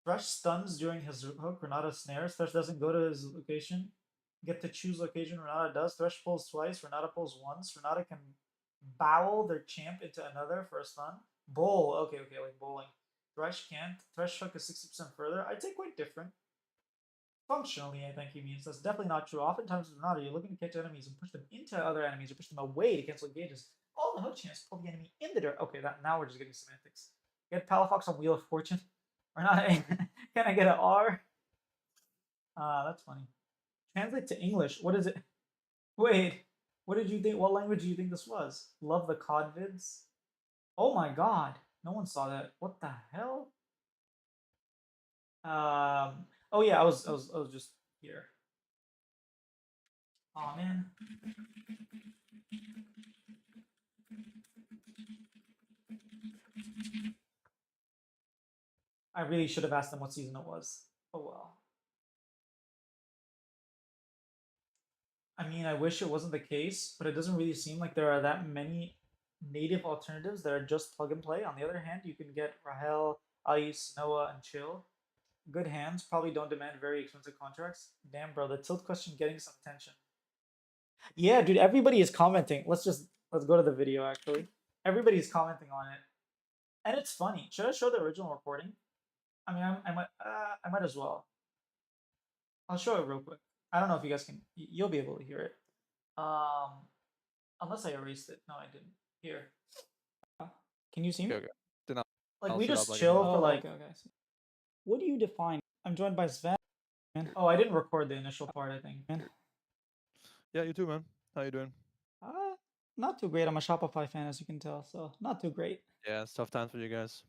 A: Thresh stuns during his hook, Renata snares. Thresh doesn't go to his location. Get to choose location, Renata does. Thresh pulls twice, Renata pulls once. Renata can bowel their champ into another for a stun. Bowl, okay, like bowling. Thresh can't. Thresh hook is 60% further. I'd say quite different. Functionally, I think he means that's definitely not true. Oftentimes with Renata, you're looking to catch enemies and push them into other enemies or push them away to cancel engages. All the hook champs pull the enemy in the dirt. Okay, now we're just getting semantics. Get Palafox on Wheel of Fortune. Or not. Can I get an R? That's funny. Translate to English. What is it? Wait. What did you think? What language do you think this was? Love the COD vids? Oh my god. No one saw that. What the hell? Oh yeah, I was just here. Oh man. I really should have asked them what season it was. Oh well. I mean, I wish it wasn't the case, but it doesn't really seem like there are that many native alternatives that are just plug and play. On the other hand, you can get Rahel, Ice, Noah, and Chill. Good hands, probably don't demand very expensive contracts. Damn, bro, the tilt question getting some attention. Yeah, dude, everybody is commenting. Let's go to the video actually. Everybody's commenting on it, and it's funny. Should I show the original recording? I mean, I might as well. I'll show it real quick. I don't know if you guys can. You'll be able to hear it. Unless I erased it. No, I didn't. Here. Can you see me?
J: Okay. Then
A: Like
J: I'll
A: we
J: sit
A: just
J: up like
A: chill
J: a-
A: for like. Okay. What do you define? I'm joined by Sven. Oh, I didn't record the initial part. I think.
J: Yeah, you too, man. How you doing?
A: Not too great. I'm a Shopify fan, as you can tell. So not too great.
J: Yeah, it's tough times for you guys.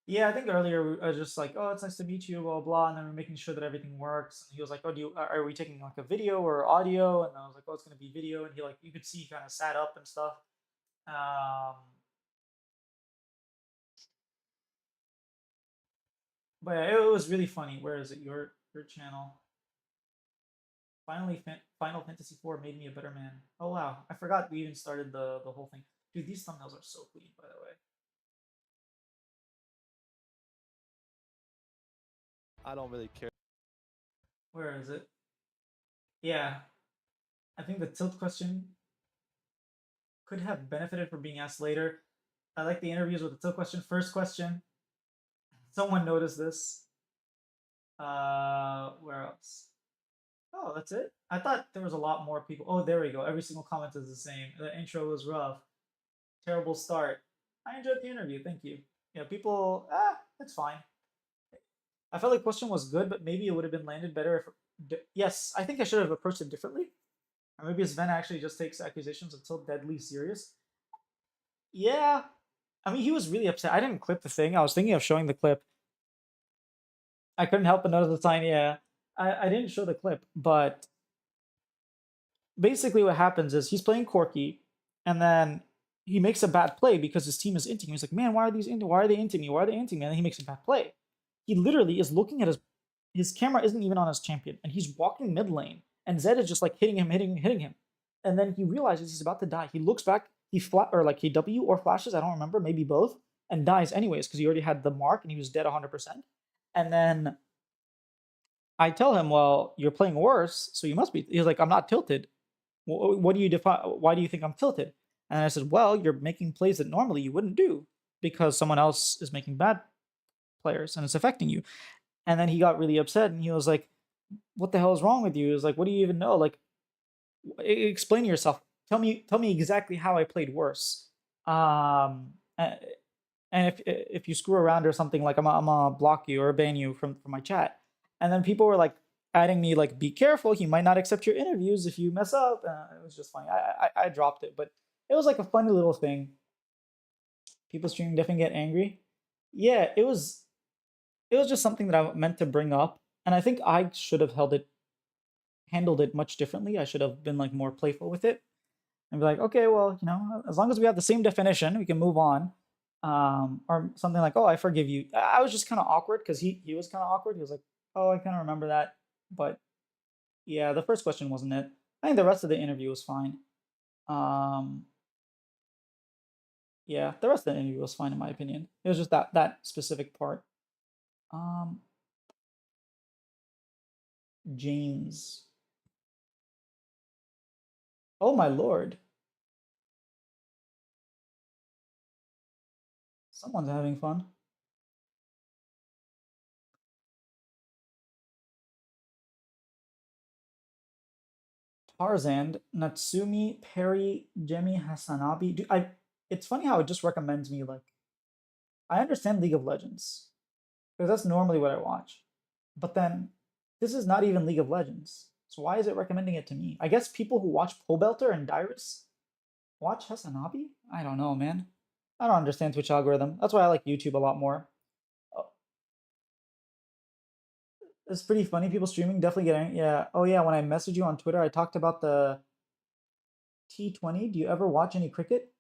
A: Yeah, I think earlier I was just like, oh, it's nice to meet you, blah, blah, and then we're making sure that everything works. And he was like, oh, are we taking like a video or audio? And I was like, oh, it's gonna be video. And he like, you could see he kind of sat up and stuff. But yeah, it was really funny. Where is it? Your channel. Finally, Final Fantasy IV made me a better man. Oh wow, I forgot we even started the whole thing. Dude, these thumbnails are so clean, by the way.
J: I don't really care.
A: Where is it? Yeah. I think the tilt question could have benefited from being asked later. I like the interviews with the tilt question. First question. Someone noticed this. Where else? Oh, that's it? I thought there was a lot more people. Oh, there we go. Every single comment is the same. The intro was rough. Terrible start. I enjoyed the interview. Thank you. Yeah, people, it's fine. I felt like the question was good, but maybe it would have been landed better if... Yes, I think I should have approached it differently. Or maybe Sven actually just takes accusations until deadly serious. Yeah. I mean, he was really upset. I didn't clip the thing. I was thinking of showing the clip. I couldn't help but notice the sign, yeah. I didn't show the clip, but... Basically what happens is he's playing Corki, and then he makes a bad play because his team is inting. He's like, man, why are they inting me? Why are they inting me? And then he makes a bad play. He literally is looking at his camera isn't even on his champion, and he's walking mid lane, and Zed is just like hitting him. And then he realizes he's about to die. He looks back, he KW or flashes, I don't remember, maybe both, and dies anyways, because he already had the mark and he was dead 100%. And then I tell him, well, you're playing worse, so you must be. He's like, I'm not tilted. What do you define? Why do you think I'm tilted? And I said, well, you're making plays that normally you wouldn't do because someone else is making bad players and it's affecting you. And then he got really upset and he was like, what the hell is wrong with you? He was like, what do you even know? Like, Explain yourself. Tell me exactly how I played worse. A- and if you screw around or something, like I'm gonna block you or ban you from my chat. And then people were like adding me like, be careful, he might not accept your interviews if you mess up. It was just funny. I dropped it, but it was like a funny little thing. People streaming definitely get angry. Yeah, it was just something that I meant to bring up, and I think I should have handled it much differently. I should have been like more playful with it and be like, okay, well, you know, as long as we have the same definition, we can move on. Or something like, oh, I forgive you. I was just kind of awkward because he was kind of awkward. He was like, oh, I kind of remember that, but yeah, the first question wasn't it. I think the rest of the interview was fine. Um, yeah, the rest of the interview was fine in my opinion. It was just that specific part. Um, James. Oh my lord. Someone's having fun. Tarzan, Natsumi, Perry, Jemi Hasanabi. It's funny how it just recommends me like I understand League of Legends because that's normally what I watch. But then this is not even League of Legends. So why is it recommending it to me? I guess people who watch Pobelter and Dyrus watch Hasanabi? I don't know, man. I don't understand Twitch algorithm. That's why I like YouTube a lot more. It's pretty funny. People streaming definitely getting, yeah. Oh yeah, when I messaged you on Twitter, I talked about the T20. Do you ever watch any cricket?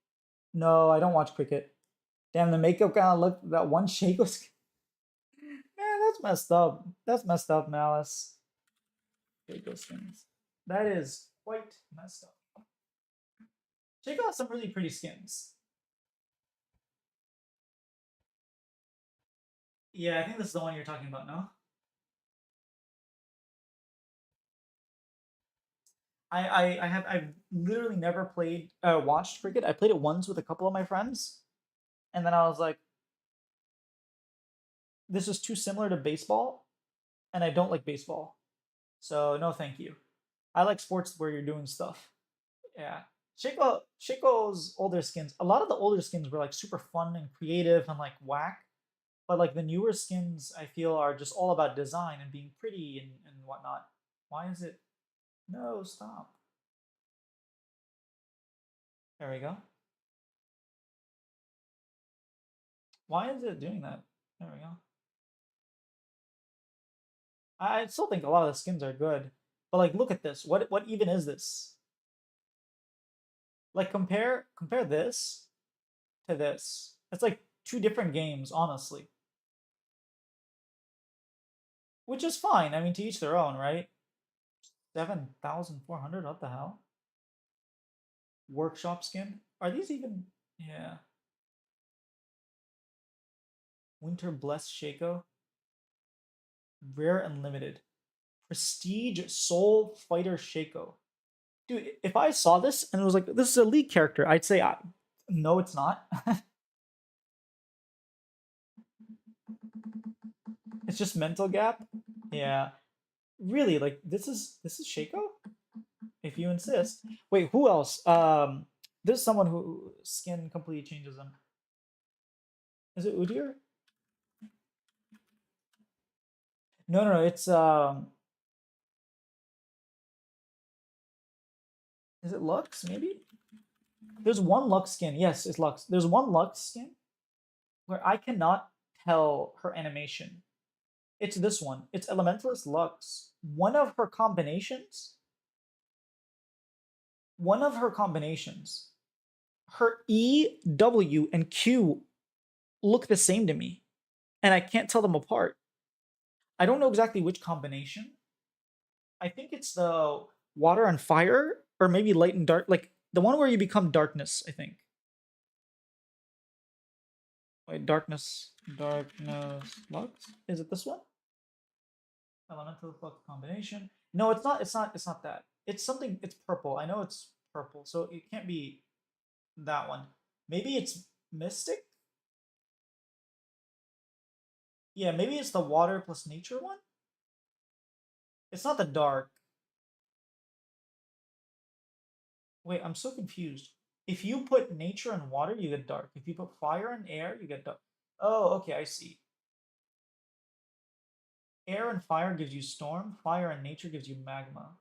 A: No, I don't watch cricket. Damn, the makeup kind of looked that one shake was. Man, that's messed up. That's messed up, Malice. Shaco skins. That is quite messed up. Shaco has some really pretty skins. Yeah, I think this is the one you're talking about, no? I've literally never played watched cricket. I played it once with a couple of my friends, and then I was like, this is too similar to baseball, and I don't like baseball. So no thank you. I like sports where you're doing stuff. Yeah. Shaco's older skins, a lot of the older skins were like super fun and creative and like whack. But like the newer skins I feel are just all about design and being pretty and whatnot. Why is it no, stop. There we go. Why is it doing that? There we go. I still think a lot of the skins are good. But like look at this. What even is this? Like compare this to this. It's like two different games, honestly. Which is fine. I mean, to each their own, right? 7,400. What the hell? Workshop skin. Are these even? Yeah. Winter Blessed Shaco. Rare and limited. Prestige Soul Fighter Shaco. Dude, if I saw this and it was like, this is a League character, I'd say, no, it's not. It's just mental gap. Yeah. Really, like this is Shaco? If you insist. Wait, who else? There's someone who skin completely changes them. Is it Udyr? No, it's is it Lux, maybe? There's one Lux skin. Yes, it's Lux. There's one Lux skin where I cannot tell her animation. It's this one. It's Elementalist Lux. One of her combinations, her E, W, and Q look the same to me, and I can't tell them apart. I don't know exactly which combination. I think it's the water and fire, or maybe light and dark, like the one where you become darkness, I think. Wait, darkness Lux? Is it this one? Elemental Lux combination. No, it's not that. It's something, it's purple. I know it's purple, so it can't be that one. Maybe it's Mystic? Yeah, maybe it's the water plus nature one? It's not the dark. Wait, I'm so confused. If you put nature and water, you get dark. If you put fire and air, you get dark. Oh, okay, I see. Air and fire gives you storm. Fire and nature gives you magma.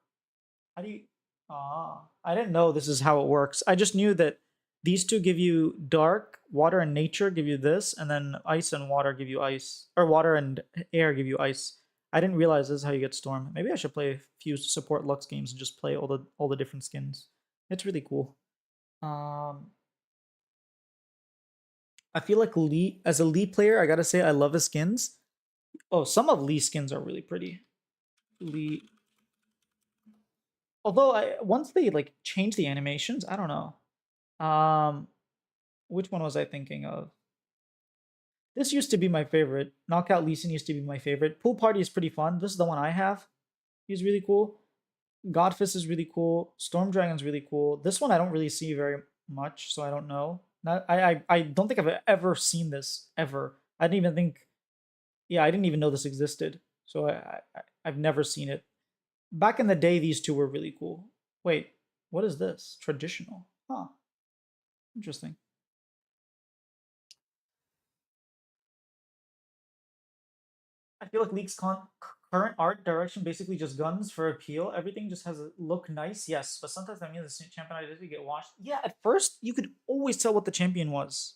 A: How do you... Ah, I didn't know this is how it works. I just knew that these two give you dark, water and nature give you this, and then ice and water give you ice. Or water and air give you ice. I didn't realize this is how you get storm. Maybe I should play a few support Lux games and just play all the different skins. It's really cool. I feel like Lee, as a Lee player, I gotta say I love his skins. Oh, some of Lee's skins are really pretty. Lee. Although once they like change the animations, I don't know. Which one was I thinking of? This used to be my favorite. Knockout Lee Sin used to be my favorite. Pool Party is pretty fun. This is the one I have. He's really cool. Godfist is really cool. Storm Dragon's really cool. This one I don't really see very much, so I don't know. I don't think I've ever seen this ever. I didn't even think. Yeah, I didn't even know this existed. So I've never seen it. Back in the day, these two were really cool. Wait, what is this? Traditional. Huh. Interesting. I feel like League's current art direction basically just guns for appeal. Everything just has a look nice, yes, but sometimes that means the champion identity get washed. Yeah, at first you could always tell what the champion was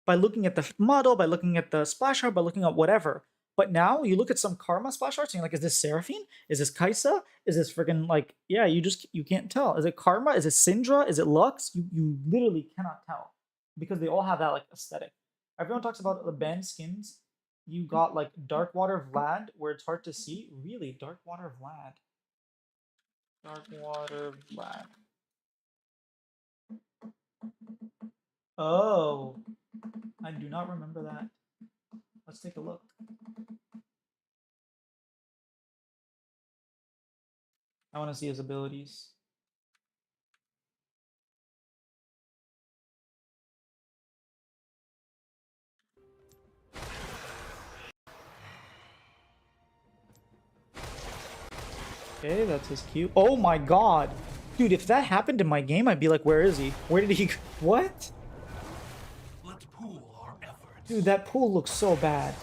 A: by looking at the model, by looking at the splash art, by looking at whatever. But now you look at some Karma splash arts and you're like, is this Seraphine? Is this Kaisa? Is this freaking like, yeah, you can't tell. Is it Karma? Is it Syndra? Is it Lux? You literally cannot tell because they all have that like aesthetic. Everyone talks about the banned skins. You got like Darkwater Vlad, where it's hard to see. Really, Darkwater Vlad. Darkwater Vlad. Oh, I do not remember that. Let's take a look. I want to see his abilities. Okay, that's his Q. Oh my god! Dude, if that happened in my game, I'd be like, where is he? Where did he go? What?
O: Let's pool our efforts.
A: Dude, that pool looks so bad.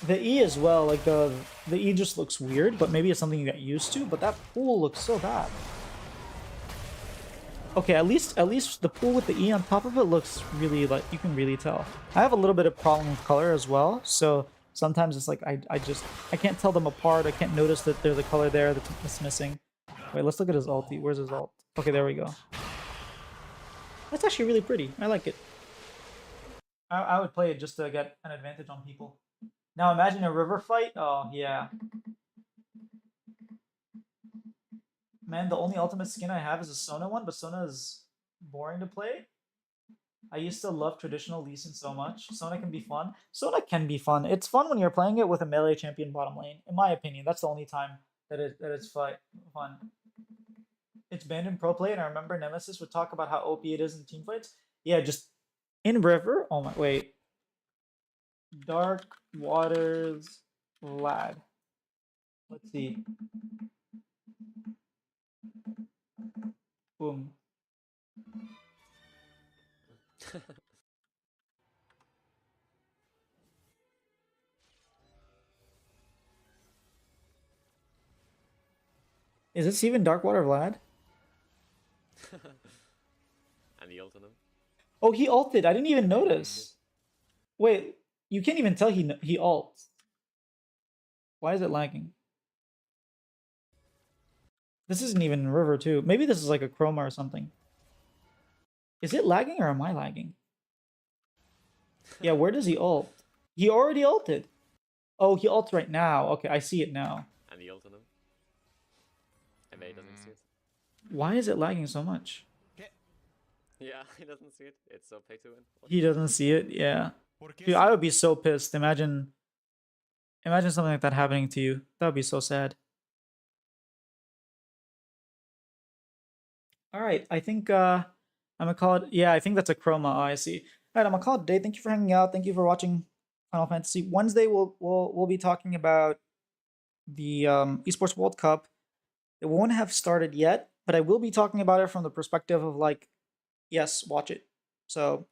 A: The E as well, like the E just looks weird, but maybe it's something you get used to, but that pool looks so bad. Okay, at least the pool with the E on top of it looks really, like, you can really tell. I have a little bit of problem with color as well, so sometimes it's like I can't tell them apart. I can't notice that there's a color there that's missing. Wait, let's look at his ulti. Where's his ult? Okay, there we go. That's actually really pretty. I like it. I would play it just to get an advantage on people. Now imagine a river fight. Oh, yeah. Man, the only ultimate skin I have is a Sona one, but Sona is boring to play. I used to love traditional Lee Sin so much. Sona can be fun. Sona can be fun. It's fun when you're playing it with a melee champion bottom lane. In my opinion, that's the only time that it's fun. It's banned in pro play, and I remember Nemesis would talk about how OP it is in team fights. Yeah, just in river. Oh my, wait. Dark Waters Lad. Let's see. Boom. Is this even Darkwater Vlad?
M: And the ult on him.
A: Oh, he ulted. I didn't even notice. Wait, you can't even tell he ults. Why is it lagging? This isn't even river too. Maybe this is like a chroma or something. Is it lagging or am I lagging? Yeah, where does he ult? He already ulted. Oh, he ults right now. Okay, I see it now.
M: And the ult on him. And he doesn't see it.
A: Why is it lagging so much?
M: Yeah, he doesn't see it. It's so pay to win.
A: He doesn't see it, yeah. Dude, I would be so pissed. Imagine something like that happening to you. That would be so sad. Alright, I think I'm gonna call it. Yeah, I think that's a chroma. Oh, I see. Alright, I'm gonna call it a day. Thank you for hanging out. Thank you for watching Final Fantasy. Wednesday we'll be talking about the Esports World Cup. It won't have started yet, but I will be talking about it from the perspective of like, yes, watch it. So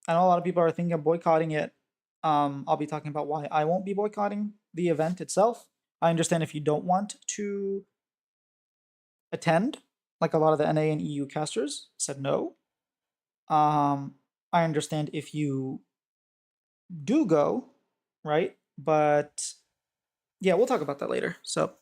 A: I know a lot of people are thinking of boycotting it. I'll be talking about why I won't be boycotting the event itself. I understand if you don't want to attend, like a lot of the NA and EU casters said no. I understand if you do go, right? But yeah, we'll talk about that later. So